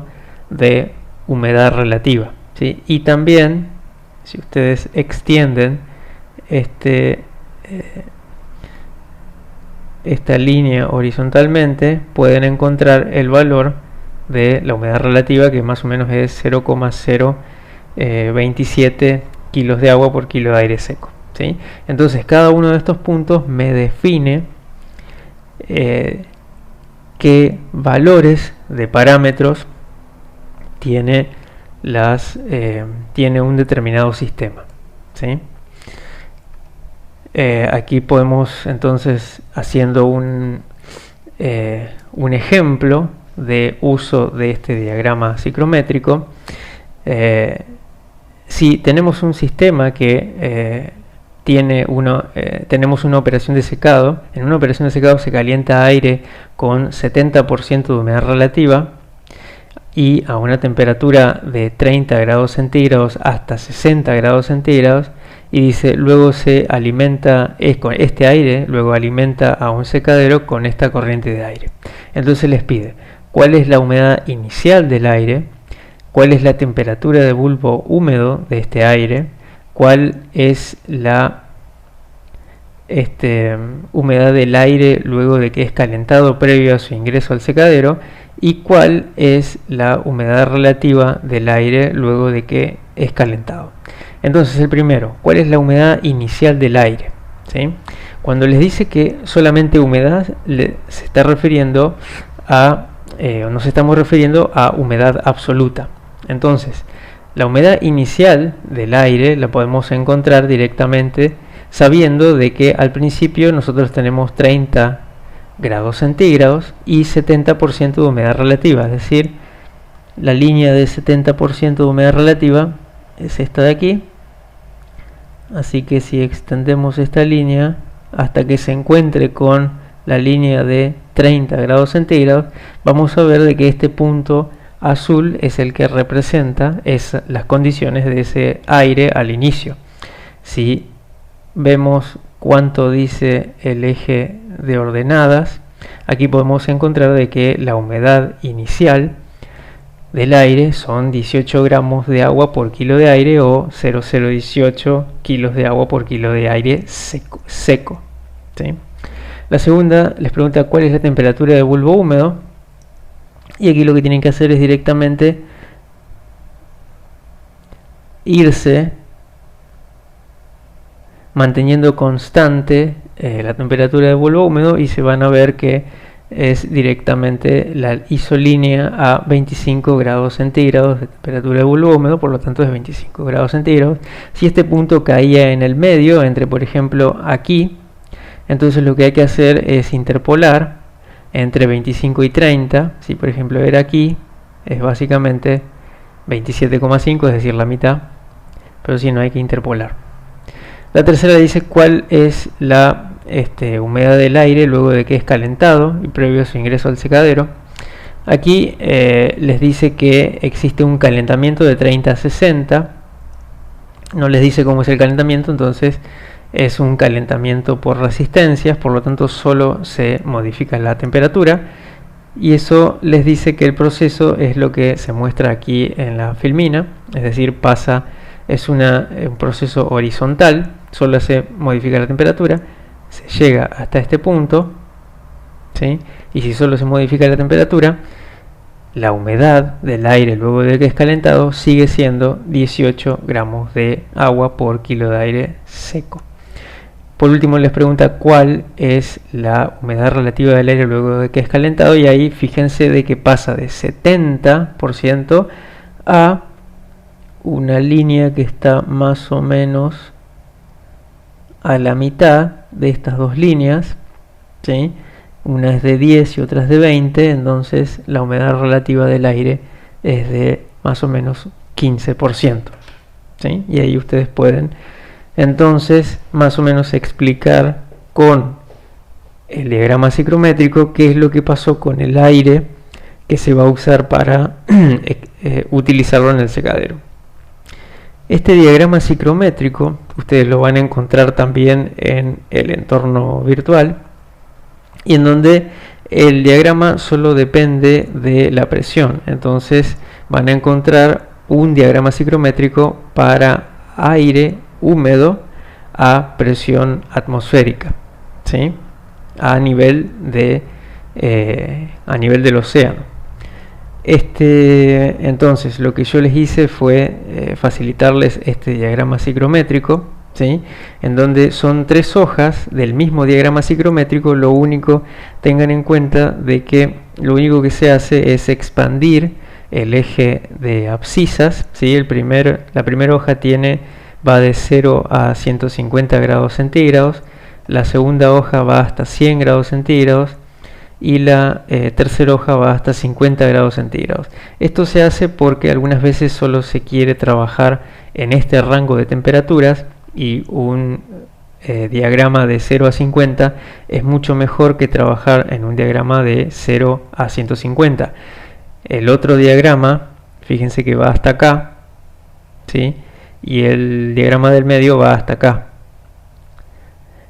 de humedad relativa, ¿sí? Y también, si ustedes extienden esta línea horizontalmente, pueden encontrar el valor de la humedad relativa, que más o menos es 0,027 kilos de agua por kilo de aire seco, ¿sí? Entonces, cada uno de estos puntos me define qué valores de parámetros tiene un determinado sistema, ¿sí? Aquí podemos entonces, haciendo un ejemplo de uso de este diagrama ciclométrico, si tenemos un sistema que tenemos una operación de secado. En una operación de secado se calienta aire con 70% de humedad relativa y a una temperatura de 30 grados centígrados hasta 60 grados centígrados, y dice, luego se alimenta con este aire, luego alimenta a un secadero con esta corriente de aire. Entonces les pide cuál es la humedad inicial del aire, cuál es la temperatura de bulbo húmedo de este aire, cuál es la humedad del aire luego de que es calentado previo a su ingreso al secadero, y cuál es la humedad relativa del aire luego de que es calentado. Entonces, el primero, ¿cuál es la humedad inicial del aire? ¿Sí? Cuando les dice que solamente humedad, se está refiriendo a, nos estamos refiriendo a humedad absoluta. Entonces, la humedad inicial del aire la podemos encontrar directamente sabiendo de que al principio nosotros tenemos 30 grados centígrados y 70% de humedad relativa, es decir, la línea de 70% de humedad relativa es esta de aquí. Así que si extendemos esta línea hasta que se encuentre con la línea de 30 grados centígrados, vamos a ver de que este punto azul es el que representa las condiciones de ese aire al inicio. Si vemos cuánto dice el eje de ordenadas, aquí podemos encontrar de que la humedad inicial del aire son 18 gramos de agua por kilo de aire o 0,018 kilos de agua por kilo de aire seco. ¿Sí? La segunda les pregunta cuál es la temperatura del bulbo húmedo, y aquí lo que tienen que hacer es directamente irse manteniendo constante la temperatura del bulbo húmedo, y se van a ver que es directamente la isolínea a 25 grados centígrados de temperatura de bulbo húmedo, por lo tanto es 25 grados centígrados. Si este punto caía en el medio, entre por ejemplo aquí, entonces lo que hay que hacer es interpolar entre 25 y 30. Si por ejemplo era aquí, es básicamente 27,5, es decir, la mitad, pero si no, hay que interpolar. La tercera dice cuál es la humedad del aire luego de que es calentado y previo a su ingreso al secadero. Aquí les dice que existe un calentamiento de 30 a 60. No les dice cómo es el calentamiento, entonces es un calentamiento por resistencias, por lo tanto solo se modifica la temperatura, y eso les dice que el proceso es lo que se muestra aquí en la filmina, es decir, es un proceso horizontal, solo se modifica la temperatura, se llega hasta este punto, ¿sí? Y si solo se modifica la temperatura, la humedad del aire luego de que es calentado sigue siendo 18 gramos de agua por kilo de aire seco. Por último les pregunta cuál es la humedad relativa del aire luego de que es calentado, y ahí fíjense de que pasa de 70% a una línea que está más o menos a la mitad de estas dos líneas, ¿sí? Una es de 10 y otra es de 20, entonces la humedad relativa del aire es de más o menos 15%, ¿sí? Y ahí ustedes pueden entonces más o menos explicar con el diagrama psicométrico qué es lo que pasó con el aire que se va a usar para utilizarlo en el secadero. Este diagrama psicométrico ustedes lo van a encontrar también en el entorno virtual, y en donde el diagrama solo depende de la presión. Entonces van a encontrar un diagrama psicométrico para aire húmedo a presión atmosférica, ¿sí? a nivel del océano. Entonces lo que yo les hice fue facilitarles este diagrama psicométrico, ¿sí? En donde son 3 hojas del mismo diagrama psicométrico. Lo único, tengan en cuenta de que lo único que se hace es expandir el eje de abscisas, ¿sí? La primera hoja va de 0 a 150 grados centígrados, la segunda hoja va hasta 100 grados centígrados, y la tercera hoja va hasta 50 grados centígrados. Esto se hace porque algunas veces solo se quiere trabajar en este rango de temperaturas, y un diagrama de 0 a 50 es mucho mejor que trabajar en un diagrama de 0 a 150. El otro diagrama, fíjense que va hasta acá, ¿sí? Y el diagrama del medio va hasta acá.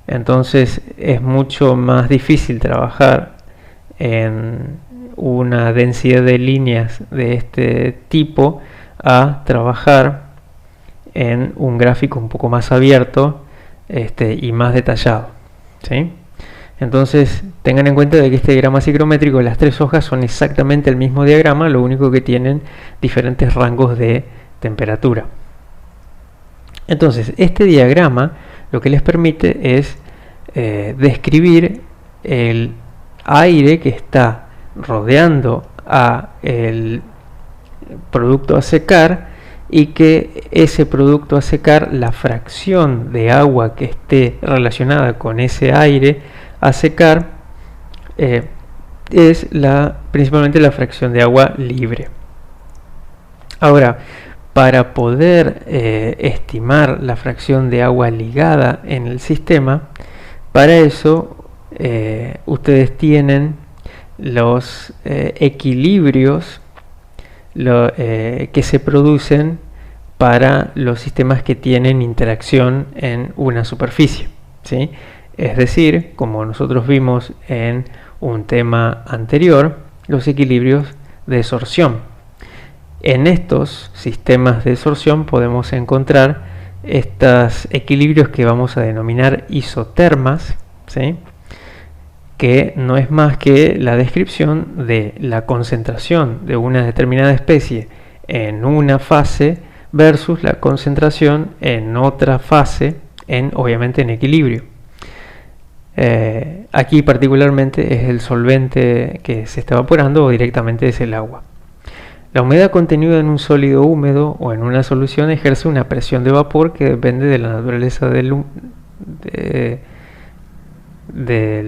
Entonces es mucho más difícil trabajar en una densidad de líneas de este tipo a trabajar en un gráfico un poco más abierto y más detallado, ¿sí? Entonces tengan en cuenta de que este diagrama psicométrico, las 3 hojas son exactamente el mismo diagrama, lo único que tienen diferentes rangos de temperatura. Entonces este diagrama lo que les permite es describir el aire que está rodeando a el producto a secar, y que ese producto a secar, la fracción de agua que esté relacionada con ese aire a secar, es principalmente la fracción de agua libre. Ahora, para poder estimar la fracción de agua ligada en el sistema, para eso ustedes tienen los equilibrios que se producen para los sistemas que tienen interacción en una superficie, ¿sí? Es decir, como nosotros vimos en un tema anterior, los equilibrios de sorción. En estos sistemas de sorción podemos encontrar estos equilibrios que vamos a denominar isotermas, ¿sí? Que no es más que la descripción de la concentración de una determinada especie en una fase versus la concentración en otra fase, obviamente en equilibrio. Aquí particularmente es el solvente que se está evaporando o directamente es el agua. La humedad contenida en un sólido húmedo o en una solución ejerce una presión de vapor que depende de la naturaleza del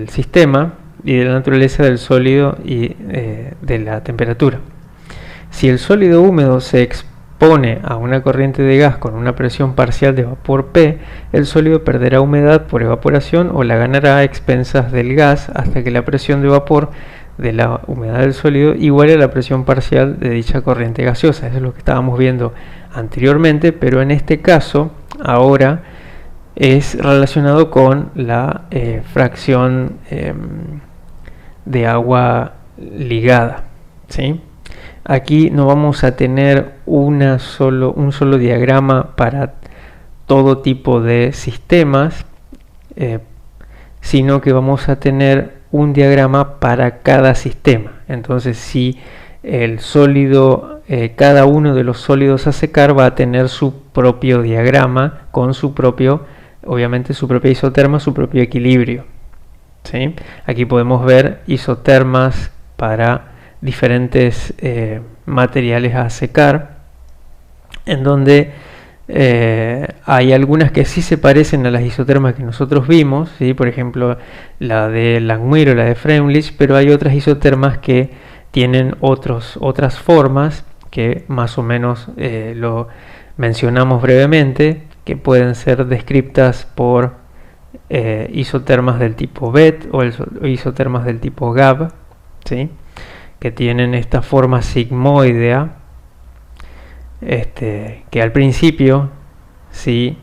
sistema y de la naturaleza del sólido y de la temperatura. Si el sólido húmedo se expone a una corriente de gas con una presión parcial de vapor P, el sólido perderá humedad por evaporación o la ganará a expensas del gas hasta que la presión de vapor de la humedad del sólido iguale a la presión parcial de dicha corriente gaseosa. Eso es lo que estábamos viendo anteriormente, pero en este caso ahora es relacionado con la fracción de agua ligada, ¿sí? Aquí no vamos a tener un solo diagrama para todo tipo de sistemas, sino que vamos a tener un diagrama para cada sistema. Entonces, si el sólido, cada uno de los sólidos a secar va a tener su propio diagrama con su propio, obviamente su propia isoterma, su propio equilibrio, ¿sí? Aquí podemos ver isotermas para diferentes materiales a secar, en donde hay algunas que sí se parecen a las isotermas que nosotros vimos, ¿sí? Por ejemplo la de Langmuir o la de Freundlich, pero hay otras isotermas que tienen otras formas que más o menos lo mencionamos brevemente, que pueden ser descritas por isotermas del tipo BET o isotermas del tipo GAB, ¿sí? Que tienen esta forma sigmoidea, que al principio sí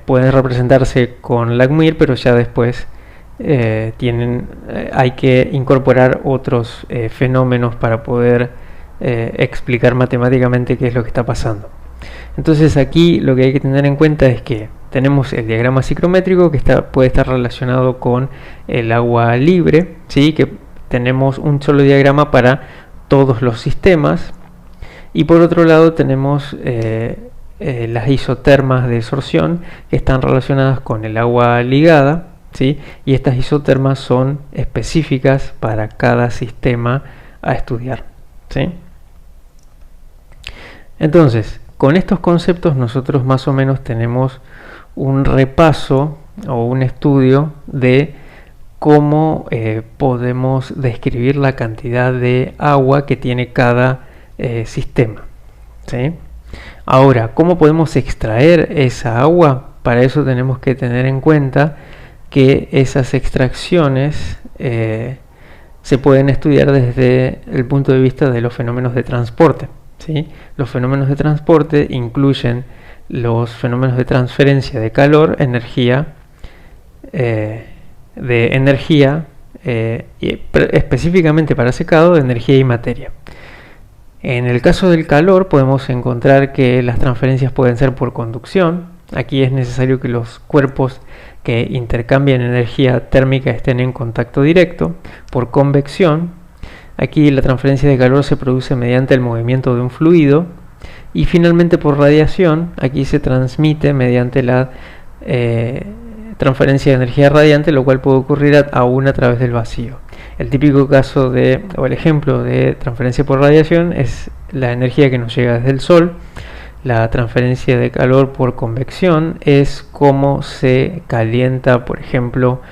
pueden representarse con Langmuir, pero ya después hay que incorporar otros fenómenos para poder explicar matemáticamente qué es lo que está pasando. Entonces aquí lo que hay que tener en cuenta es que tenemos el diagrama ciclométrico que puede estar relacionado con el agua libre, ¿sí? Que tenemos un solo diagrama para todos los sistemas, y por otro lado tenemos las isotermas de sorción que están relacionadas con el agua ligada, ¿sí? Y estas isotermas son específicas para cada sistema a estudiar, ¿sí? Entonces, con estos conceptos nosotros más o menos tenemos un repaso o un estudio de cómo podemos describir la cantidad de agua que tiene cada sistema, ¿sí? Ahora, ¿cómo podemos extraer esa agua? Para eso tenemos que tener en cuenta que esas extracciones se pueden estudiar desde el punto de vista de los fenómenos de transporte, ¿sí? Los fenómenos de transporte incluyen los fenómenos de transferencia de calor, energía, y específicamente para secado, de energía y materia. En el caso del calor podemos encontrar que las transferencias pueden ser por conducción. Aquí es necesario que los cuerpos que intercambian energía térmica estén en contacto directo. Por convección, aquí la transferencia de calor se produce mediante el movimiento de un fluido. Y finalmente por radiación, aquí se transmite mediante la transferencia de energía radiante, lo cual puede ocurrir aún a través del vacío. El típico caso o el ejemplo de transferencia por radiación es la energía que nos llega desde el Sol. La transferencia de calor por convección es cómo se calienta, por ejemplo,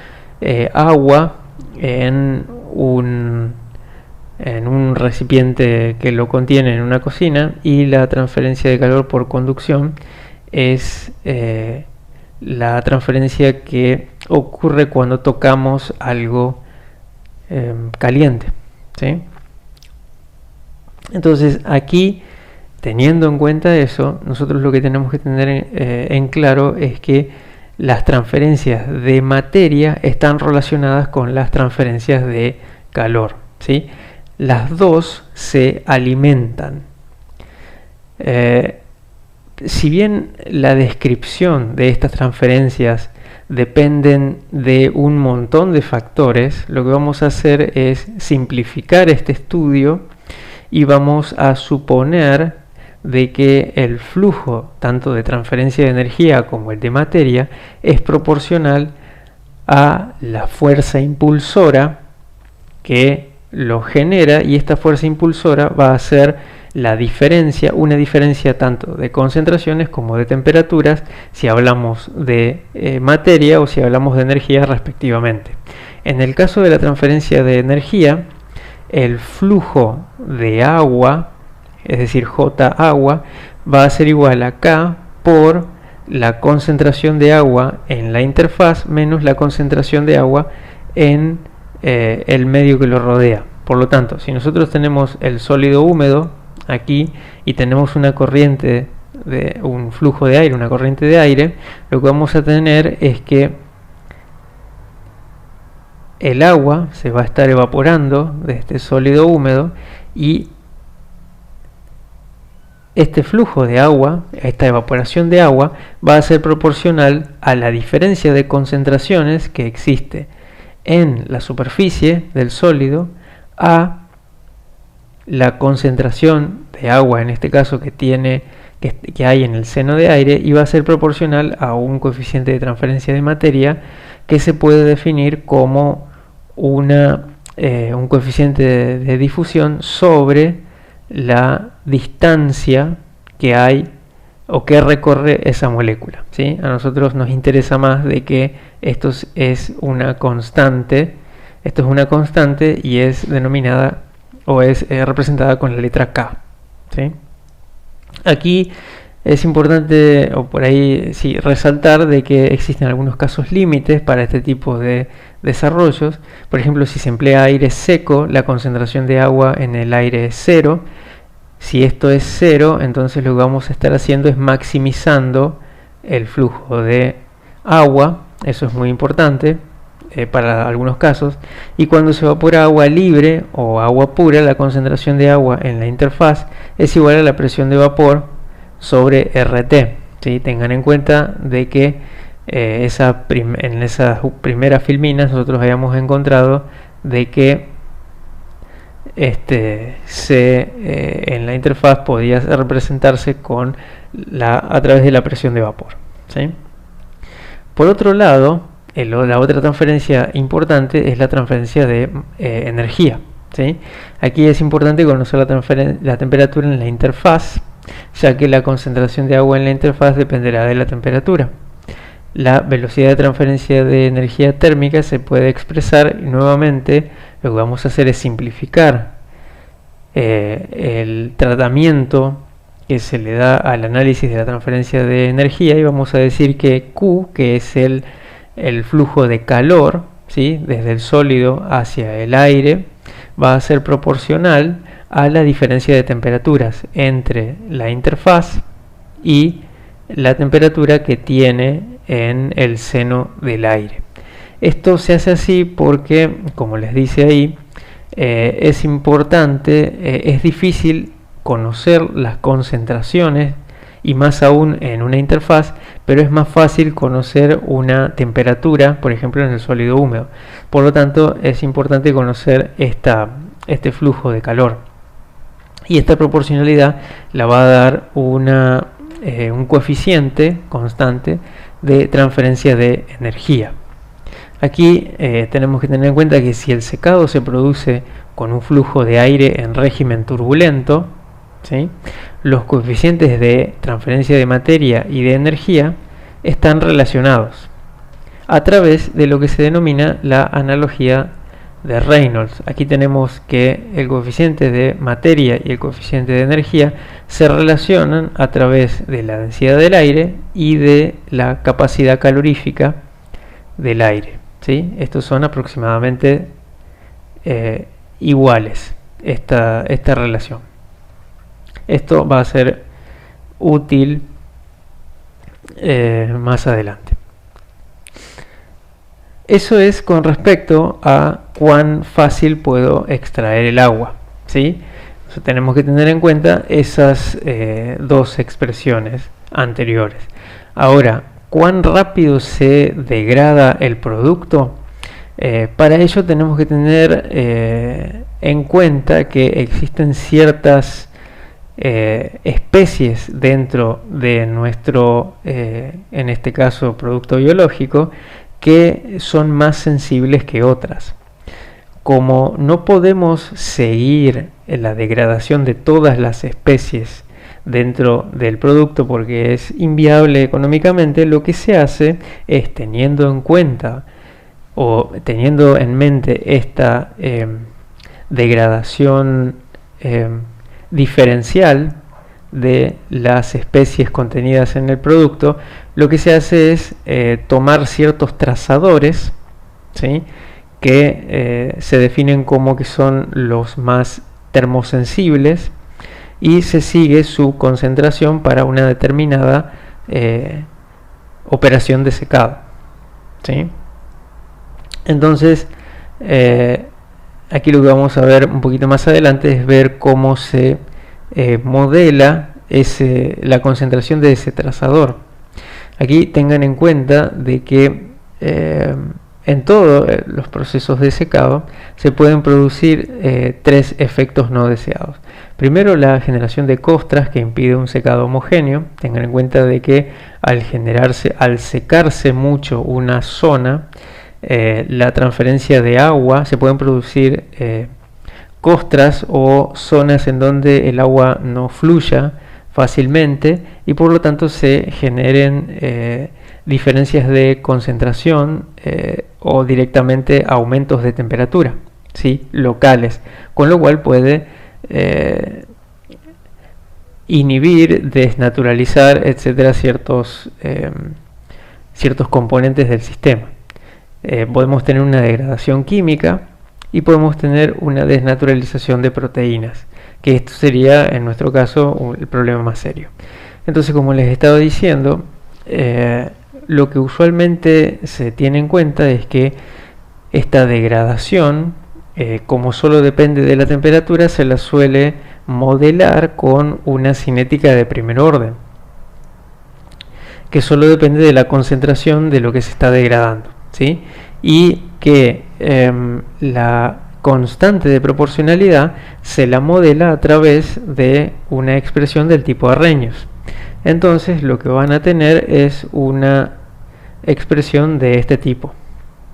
agua en un recipiente que lo contiene en una cocina, y la transferencia de calor por conducción es la transferencia que ocurre cuando tocamos algo caliente, ¿sí? Entonces aquí, teniendo en cuenta eso, nosotros lo que tenemos que tener en claro es que las transferencias de materia están relacionadas con las transferencias de calor, ¿sí? Las dos se alimentan. Si bien la descripción de estas transferencias dependen de un montón de factores, lo que vamos a hacer es simplificar este estudio y vamos a suponer de que el flujo tanto de transferencia de energía como el de materia es proporcional a la fuerza impulsora que lo genera, y esta fuerza impulsora va a ser la diferencia, una diferencia tanto de concentraciones como de temperaturas, si hablamos de materia o si hablamos de energía respectivamente. En el caso de la transferencia de energía, el flujo de agua, es decir, J agua, va a ser igual a K por la concentración de agua en la interfaz menos la concentración de agua en el medio que lo rodea. Por lo tanto, si nosotros tenemos el sólido húmedo aquí y tenemos una corriente de un flujo de aire, una corriente de aire, lo que vamos a tener es que el agua se va a estar evaporando de este sólido húmedo, y este flujo de agua, esta evaporación de agua, va a ser proporcional a la diferencia de concentraciones que existe en la superficie del sólido a la concentración de agua, en este caso que hay en el seno de aire, y va a ser proporcional a un coeficiente de transferencia de materia que se puede definir como un coeficiente de difusión sobre la distancia que hay o que recorre esa molécula, ¿sí? A nosotros nos interesa más de que esto es una constante y es denominada o es representada con la letra K, ¿sí? Aquí es importante, o por ahí sí, resaltar de que existen algunos casos límites para este tipo de desarrollos. Por ejemplo, si se emplea aire seco, la concentración de agua en el aire es cero. Si esto es cero, entonces lo que vamos a estar haciendo es maximizando el flujo de agua. Eso es muy importante para algunos casos. Y cuando se evapora agua libre o agua pura, la concentración de agua en la interfaz es igual a la presión de vapor sobre RT, ¿sí? Tengan en cuenta de que en esas primeras filminas nosotros habíamos encontrado de que en la interfaz podía representarse a través de la presión de vapor, ¿sí? Por otro lado, la otra transferencia importante es la transferencia de energía, ¿sí? Aquí es importante conocer la temperatura en la interfaz, ya que la concentración de agua en la interfaz dependerá de la temperatura. La velocidad de transferencia de energía térmica se puede expresar, y nuevamente lo que vamos a hacer es simplificar el tratamiento que se le da al análisis de la transferencia de energía, y vamos a decir que Q, que es el flujo de calor, ¿sí?, desde el sólido hacia el aire, va a ser proporcional a la diferencia de temperaturas entre la interfaz y la temperatura que tiene en el seno del aire. Esto se hace así porque, como les dice ahí, es importante, es difícil conocer las concentraciones, y más aún en una interfaz, pero es más fácil conocer una temperatura, por ejemplo en el sólido húmedo. Por lo tanto, es importante conocer este flujo de calor, y esta proporcionalidad la va a dar un coeficiente constante de transferencia de energía. Aquí tenemos que tener en cuenta que si el secado se produce con un flujo de aire en régimen turbulento, ¿sí?, los coeficientes de transferencia de materia y de energía están relacionados a través de lo que se denomina la analogía de Reynolds. Aquí tenemos que el coeficiente de materia y el coeficiente de energía se relacionan a través de la densidad del aire y de la capacidad calorífica del aire, ¿sí? Estos son aproximadamente iguales, esta relación. Esto va a ser útil más adelante. Eso es con respecto a cuán fácil puedo extraer el agua, ¿sí? Entonces tenemos que tener en cuenta esas dos expresiones anteriores. Ahora, ¿cuán rápido se degrada el producto? Para ello tenemos que tener en cuenta que existen ciertas especies dentro de nuestro, en este caso, producto biológico, que son más sensibles que otras. Como no podemos seguir la degradación de todas las especies dentro del producto porque es inviable económicamente, lo que se hace es, teniendo en cuenta o teniendo en mente esta degradación diferencial de las especies contenidas en el producto, lo que se hace es tomar ciertos trazadores, ¿sí?, que se definen como que son los más termosensibles, y se sigue su concentración para una determinada operación de secado, ¿sí? Entonces, aquí lo que vamos a ver un poquito más adelante es ver cómo se modela la concentración de ese trazador. Aquí tengan en cuenta de que en todos los procesos de secado se pueden producir tres efectos no deseados. Primero, la generación de costras que impide un secado homogéneo. Tengan en cuenta de que al secarse mucho una zona, la transferencia de agua, se pueden producir costras o zonas en donde el agua no fluya fácilmente y por lo tanto se generen diferencias de concentración o directamente aumentos de temperatura, ¿sí?, locales, con lo cual puede inhibir, desnaturalizar, etcétera, ciertos componentes del sistema. Podemos tener una degradación química y podemos tener una desnaturalización de proteínas, que esto sería en nuestro caso el problema más serio. Entonces, como les estaba diciendo, lo que usualmente se tiene en cuenta es que esta degradación, como solo depende de la temperatura, se la suele modelar con una cinética de primer orden, que solo depende de la concentración de lo que se está degradando, ¿sí? Y que la constante de proporcionalidad se la modela a través de una expresión del tipo Arrhenius. Entonces lo que van a tener es una expresión de este tipo,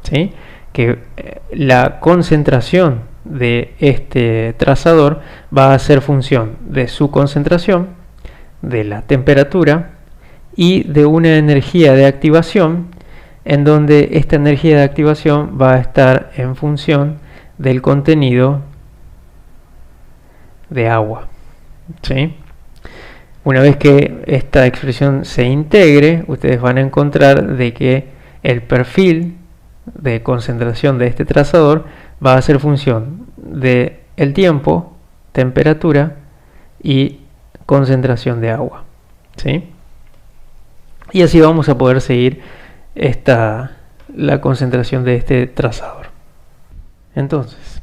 ¿sí?, que la concentración de este trazador va a ser función de su concentración, de la temperatura y de una energía de activación, en donde esta energía de activación va a estar en función del contenido de agua, ¿sí? Una vez que esta expresión se integre, ustedes van a encontrar de que el perfil de concentración de este trazador va a ser función de el tiempo, temperatura y concentración de agua, ¿sí? Y así vamos a poder seguir la concentración de este trazador. Entonces,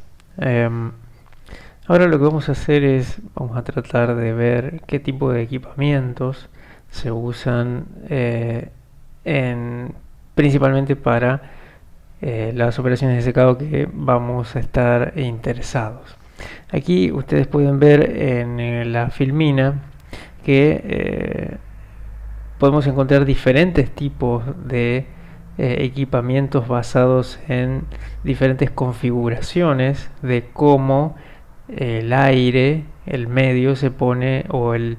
ahora lo que vamos a hacer es, vamos a tratar de ver qué tipo de equipamientos se usan principalmente para las operaciones de secado que vamos a estar interesados. Aquí ustedes pueden ver en la filmina que podemos encontrar diferentes tipos de equipamientos basados en diferentes configuraciones de cómo el aire, el medio se pone, o el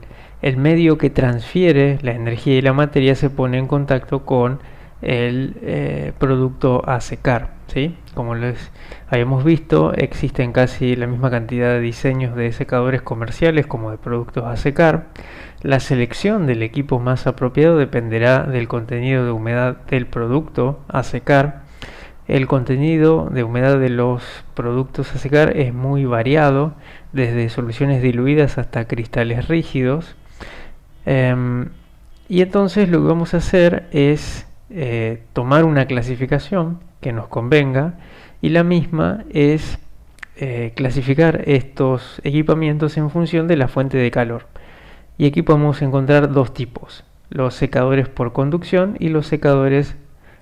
medio que transfiere la energía y la materia se pone en contacto con el producto a secar, ¿sí? Como les habíamos visto, existen casi la misma cantidad de diseños de secadores comerciales como de productos a secar. La selección del equipo más apropiado dependerá del contenido de humedad del producto a secar. El contenido de humedad de los productos a secar es muy variado, desde soluciones diluidas hasta cristales rígidos. Y entonces lo que vamos a hacer es tomar una clasificación que nos convenga, y la misma es clasificar estos equipamientos en función de la fuente de calor. Y aquí podemos encontrar dos tipos: los secadores por conducción y los secadores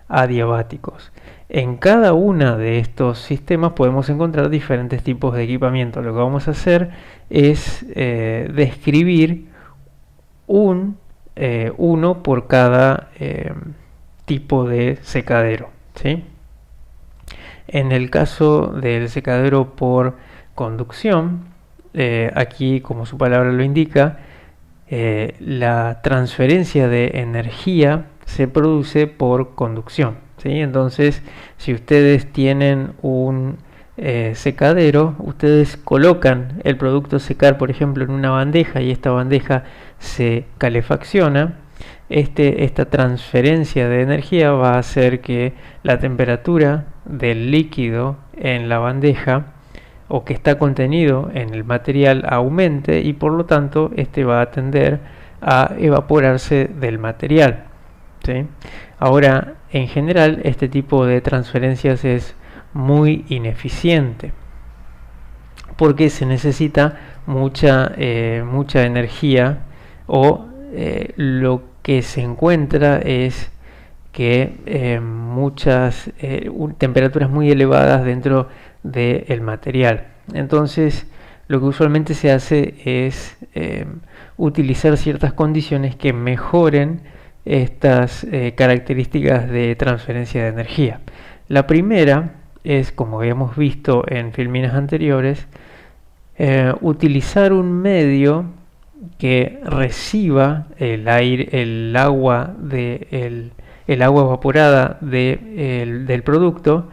adiabáticos. En cada una de estos sistemas podemos encontrar diferentes tipos de equipamiento. Lo que vamos a hacer es describir uno por cada tipo de secadero, ¿sí? En el caso del secadero por conducción, aquí, como su palabra lo indica, la transferencia de energía se produce por conducción, ¿sí? Entonces, si ustedes tienen un secadero, ustedes colocan el producto a secar, por ejemplo, en una bandeja, y esta bandeja se calefacciona. Esta transferencia de energía va a hacer que la temperatura del líquido en la bandeja, o que está contenido en el material, aumente, y por lo tanto este va a tender a evaporarse del material, ¿sí? Ahora, en general, este tipo de transferencias es muy ineficiente porque se necesita mucha energía, o lo que se encuentra es que muchas temperaturas muy elevadas dentro del material. Entonces, lo que usualmente se hace es utilizar ciertas condiciones que mejoren estas características de transferencia de energía. La primera es, como habíamos visto en filminas anteriores, utilizar un medio que reciba el agua evaporada del producto.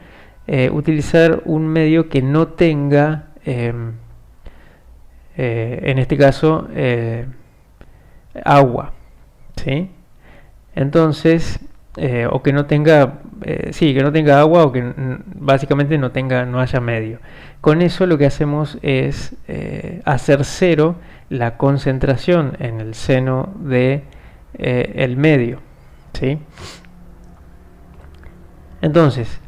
Utilizar un medio que no tenga, en este caso, agua, ¿sí? Entonces, o que no tenga, que no tenga agua, o que básicamente no haya medio. Con eso lo que hacemos es hacer cero la concentración en el seno de el medio, ¿sí? Entonces,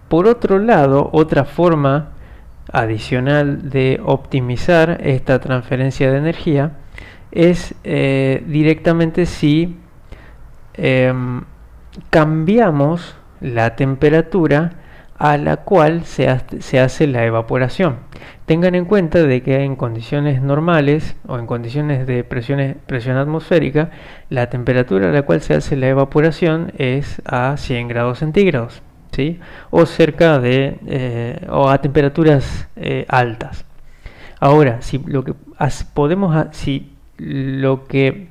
por otro lado, otra forma adicional de optimizar esta transferencia de energía es directamente si cambiamos la temperatura a la cual se hace la evaporación. Tengan en cuenta de que en condiciones normales, o en condiciones de presión atmosférica, la temperatura a la cual se hace la evaporación es a 100 grados centígrados, ¿sí? O cerca de o a temperaturas altas. Ahora, si lo que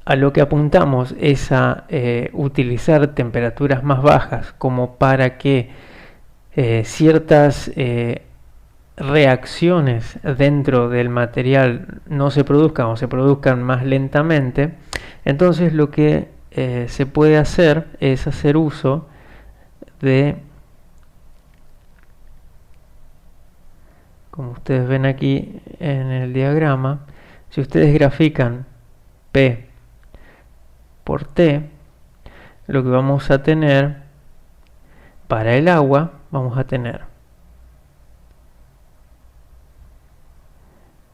a lo que apuntamos es a utilizar temperaturas más bajas, como para que ciertas reacciones dentro del material no se produzcan, o se produzcan más lentamente, entonces lo que se puede hacer es hacer uso de, como ustedes ven aquí en el diagrama, si ustedes grafican P por T, lo que vamos a tener para el agua, vamos a tener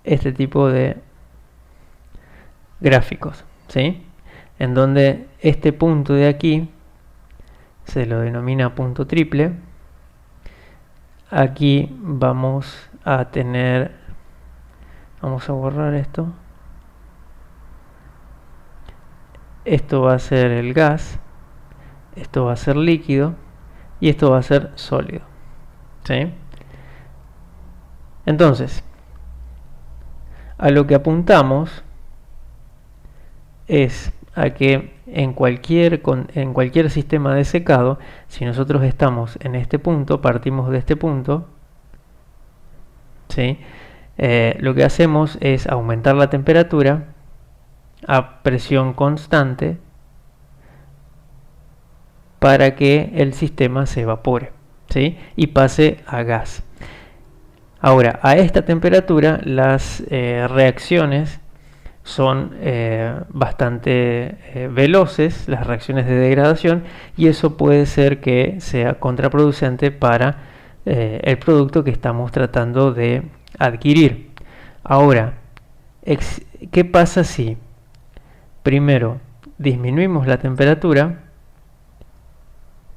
este tipo de gráficos, ¿sí? En donde este punto de aquí se lo denomina punto triple. Aquí vamos a tener, vamos a borrar esto. Esto va a ser el gas, esto va a ser líquido, y esto va a ser sólido, ¿sí? Entonces, a lo que apuntamos es a que en cualquier sistema de secado, si nosotros estamos en este punto, partimos de este punto, ¿sí? Lo que hacemos es aumentar la temperatura a presión constante para que el sistema se evapore, ¿sí? Y pase a gas. Ahora, a esta temperatura las reacciones son bastante veloces las reacciones de degradación, y eso puede ser que sea contraproducente para el producto que estamos tratando de adquirir. Ahora, ¿qué pasa si primero disminuimos la temperatura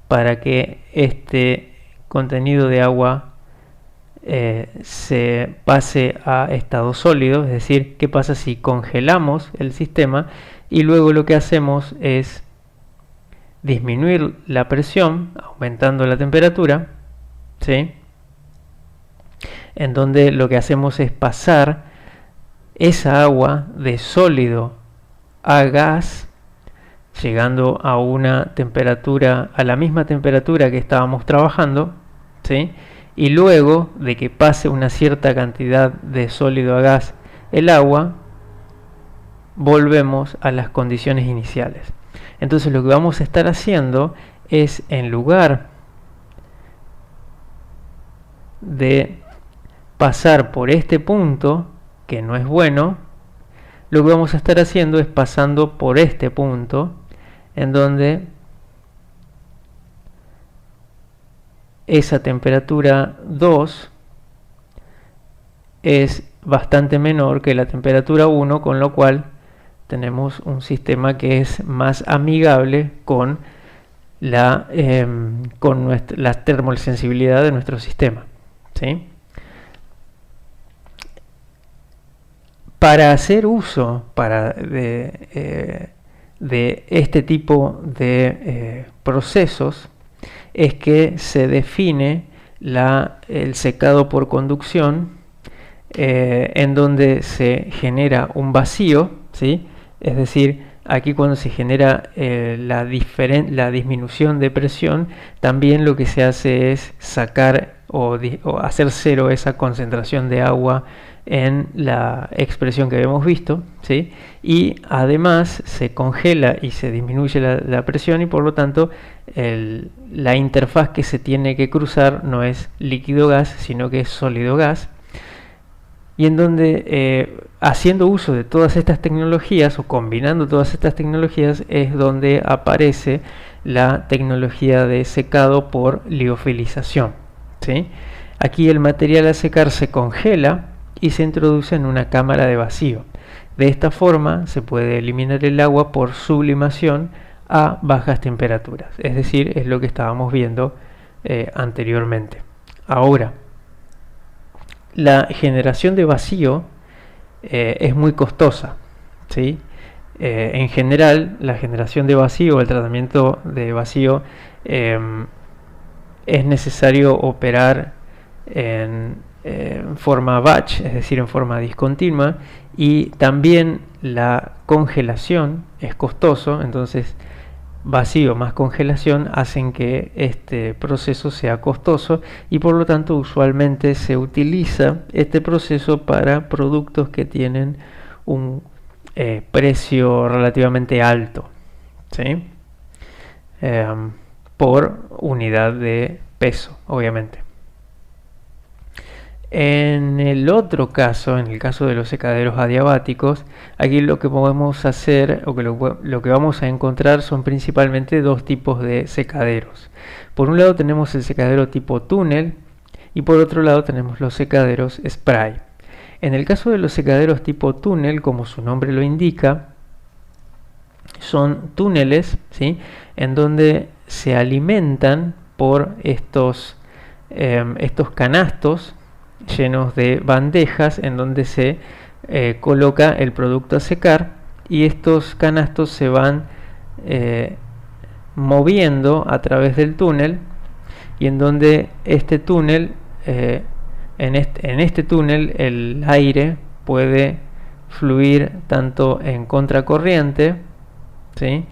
para que este contenido de agua se pase a estado sólido? Es decir, ¿qué pasa si congelamos el sistema y luego lo que hacemos es disminuir la presión aumentando la temperatura, ¿sí? En donde lo que hacemos es pasar esa agua de sólido a gas, llegando a una temperatura, a la misma temperatura que estábamos trabajando, ¿sí? Y luego de que pase una cierta cantidad de sólido a gas el agua, volvemos a las condiciones iniciales. Entonces lo que vamos a estar haciendo es, en lugar de pasar por este punto, que no es bueno, lo que vamos a estar haciendo es pasando por este punto, en donde esa temperatura 2 es bastante menor que la temperatura 1, con lo cual tenemos un sistema que es más amigable con la termosensibilidad de nuestro sistema, ¿sí? Para hacer uso de este tipo de procesos es que se define el secado por conducción, en donde se genera un vacío, ¿sí? Es decir, aquí cuando se genera la disminución de presión, también lo que se hace es sacar o hacer cero esa concentración de agua en la expresión que habíamos visto, ¿sí? Y además se congela y se disminuye la presión, y por lo tanto la interfaz que se tiene que cruzar no es líquido-gas, sino que es sólido-gas. Y en donde haciendo uso de todas estas tecnologías o combinando todas estas tecnologías es donde aparece la tecnología de secado por liofilización, ¿sí? Aquí el material a secar se congela y se introduce en una cámara de vacío. De esta forma se puede eliminar el agua por sublimación a bajas temperaturas, es decir, es lo que estábamos viendo anteriormente. Ahora, la generación de vacío es muy costosa, ¿sí? En general, la generación de vacío, el tratamiento de vacío, es necesario operar en forma batch, es decir, en forma discontinua, y también la congelación es costoso. Entonces vacío más congelación hacen que este proceso sea costoso, y por lo tanto usualmente se utiliza este proceso para productos que tienen un precio relativamente alto, ¿sí? Por unidad de peso, obviamente. En el otro caso, en el caso de los secaderos adiabáticos, aquí lo que podemos hacer, o que lo que vamos a encontrar, son principalmente dos tipos de secaderos. Por un lado tenemos el secadero tipo túnel, y por otro lado tenemos los secaderos spray. En el caso de los secaderos tipo túnel, como su nombre lo indica, son túneles, ¿sí?, en donde se alimentan por estos canastos llenos de bandejas, en donde se coloca el producto a secar, y estos canastos se van moviendo a través del túnel, y en donde este túnel, en este túnel el aire puede fluir tanto en contracorriente, ¿sí?,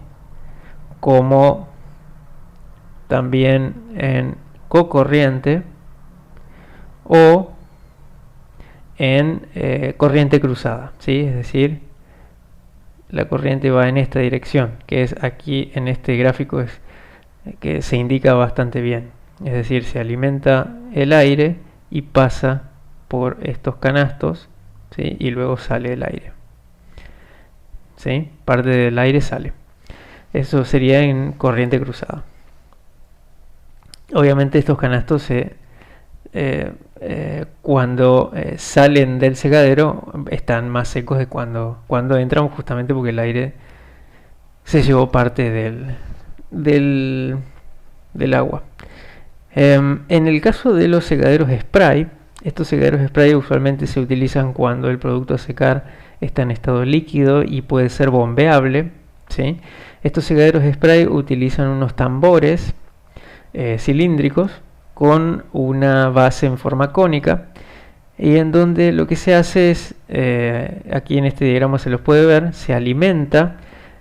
como también en cocorriente o en corriente cruzada, ¿sí? Es decir, la corriente va en esta dirección, que es aquí en este gráfico, es que se indica bastante bien. Es decir, se alimenta el aire y pasa por estos canastos, ¿sí?, y luego sale el aire. ¿sí? Parte del aire sale. Eso sería en corriente cruzada. Obviamente estos canastos cuando salen del secadero están más secos de cuando entran, justamente porque el aire se llevó parte del agua. En el caso de los secaderos spray, estos secaderos spray usualmente se utilizan cuando el producto a secar está en estado líquido y puede ser bombeable, ¿sí? Estos secaderos spray utilizan unos tambores cilíndricos con una base en forma cónica, y en donde lo que se hace es, aquí en este diagrama se los puede ver, se alimenta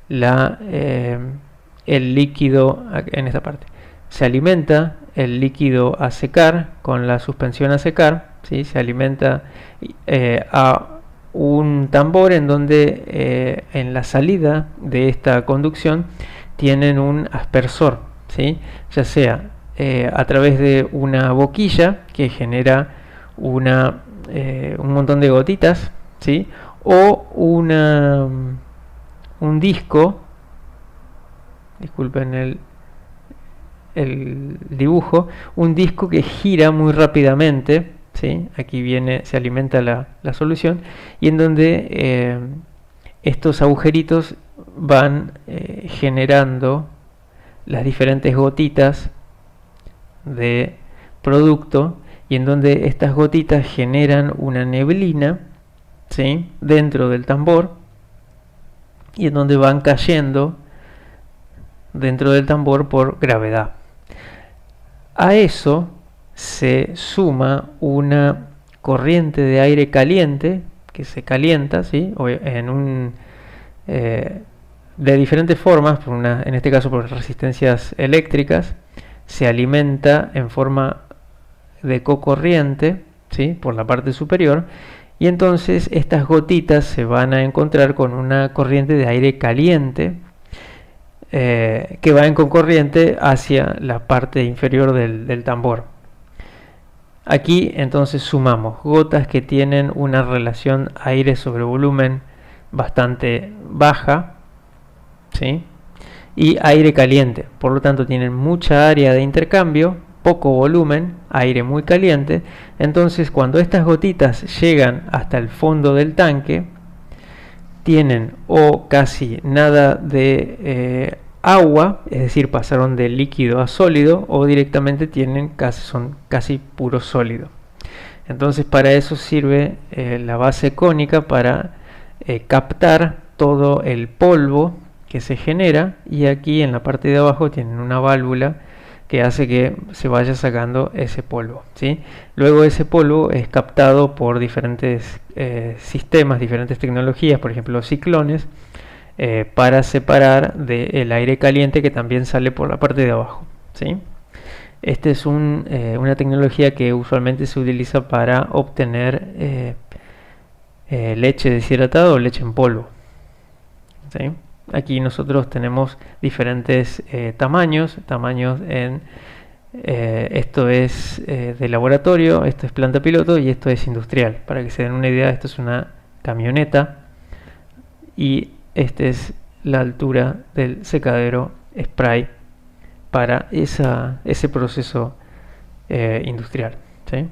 el líquido, en esta parte, se alimenta el líquido a secar con la suspensión a secar, ¿sí? Se alimenta a un tambor en donde en la salida de esta conducción tienen un aspersor, ¿sí? Ya sea a través de una boquilla que genera un montón de gotitas, ¿sí? O un disco, disculpen el dibujo, un disco que gira muy rápidamente, ¿sí? Aquí se alimenta la solución, y en donde estos agujeritos van generando las diferentes gotitas de producto, y en donde estas gotitas generan una neblina, ¿sí? Dentro del tambor, y en donde van cayendo dentro del tambor por gravedad. A eso se suma una corriente de aire caliente que se calienta, ¿sí? De diferentes formas, en este caso por resistencias eléctricas, se alimenta en forma de cocorriente, ¿sí? Por la parte superior, y entonces estas gotitas se van a encontrar con una corriente de aire caliente que va en concorriente hacia la parte inferior del tambor. Aquí entonces sumamos gotas que tienen una relación aire sobre volumen bastante baja, ¿sí? Y aire caliente, por lo tanto tienen mucha área de intercambio, poco volumen, aire muy caliente. Entonces cuando estas gotitas llegan hasta el fondo del tanque, tienen o casi nada de agua, es decir, pasaron de líquido a sólido, o directamente son casi puro sólido. Entonces para eso sirve la base cónica, para captar todo el polvo que se genera, y aquí en la parte de abajo tienen una válvula que hace que se vaya sacando ese polvo, ¿sí? Luego ese polvo es captado por diferentes sistemas, diferentes tecnologías, por ejemplo los ciclones, para separar del aire caliente que también sale por la parte de abajo, ¿sí? Esta es una tecnología que usualmente se utiliza para obtener leche deshidratada o leche en polvo, ¿sí? Aquí nosotros tenemos diferentes tamaños esto es de laboratorio, esto es planta piloto y esto es industrial. Para que se den una idea, esto es una camioneta y esta es la altura del secadero spray para ese proceso industrial, ¿sí?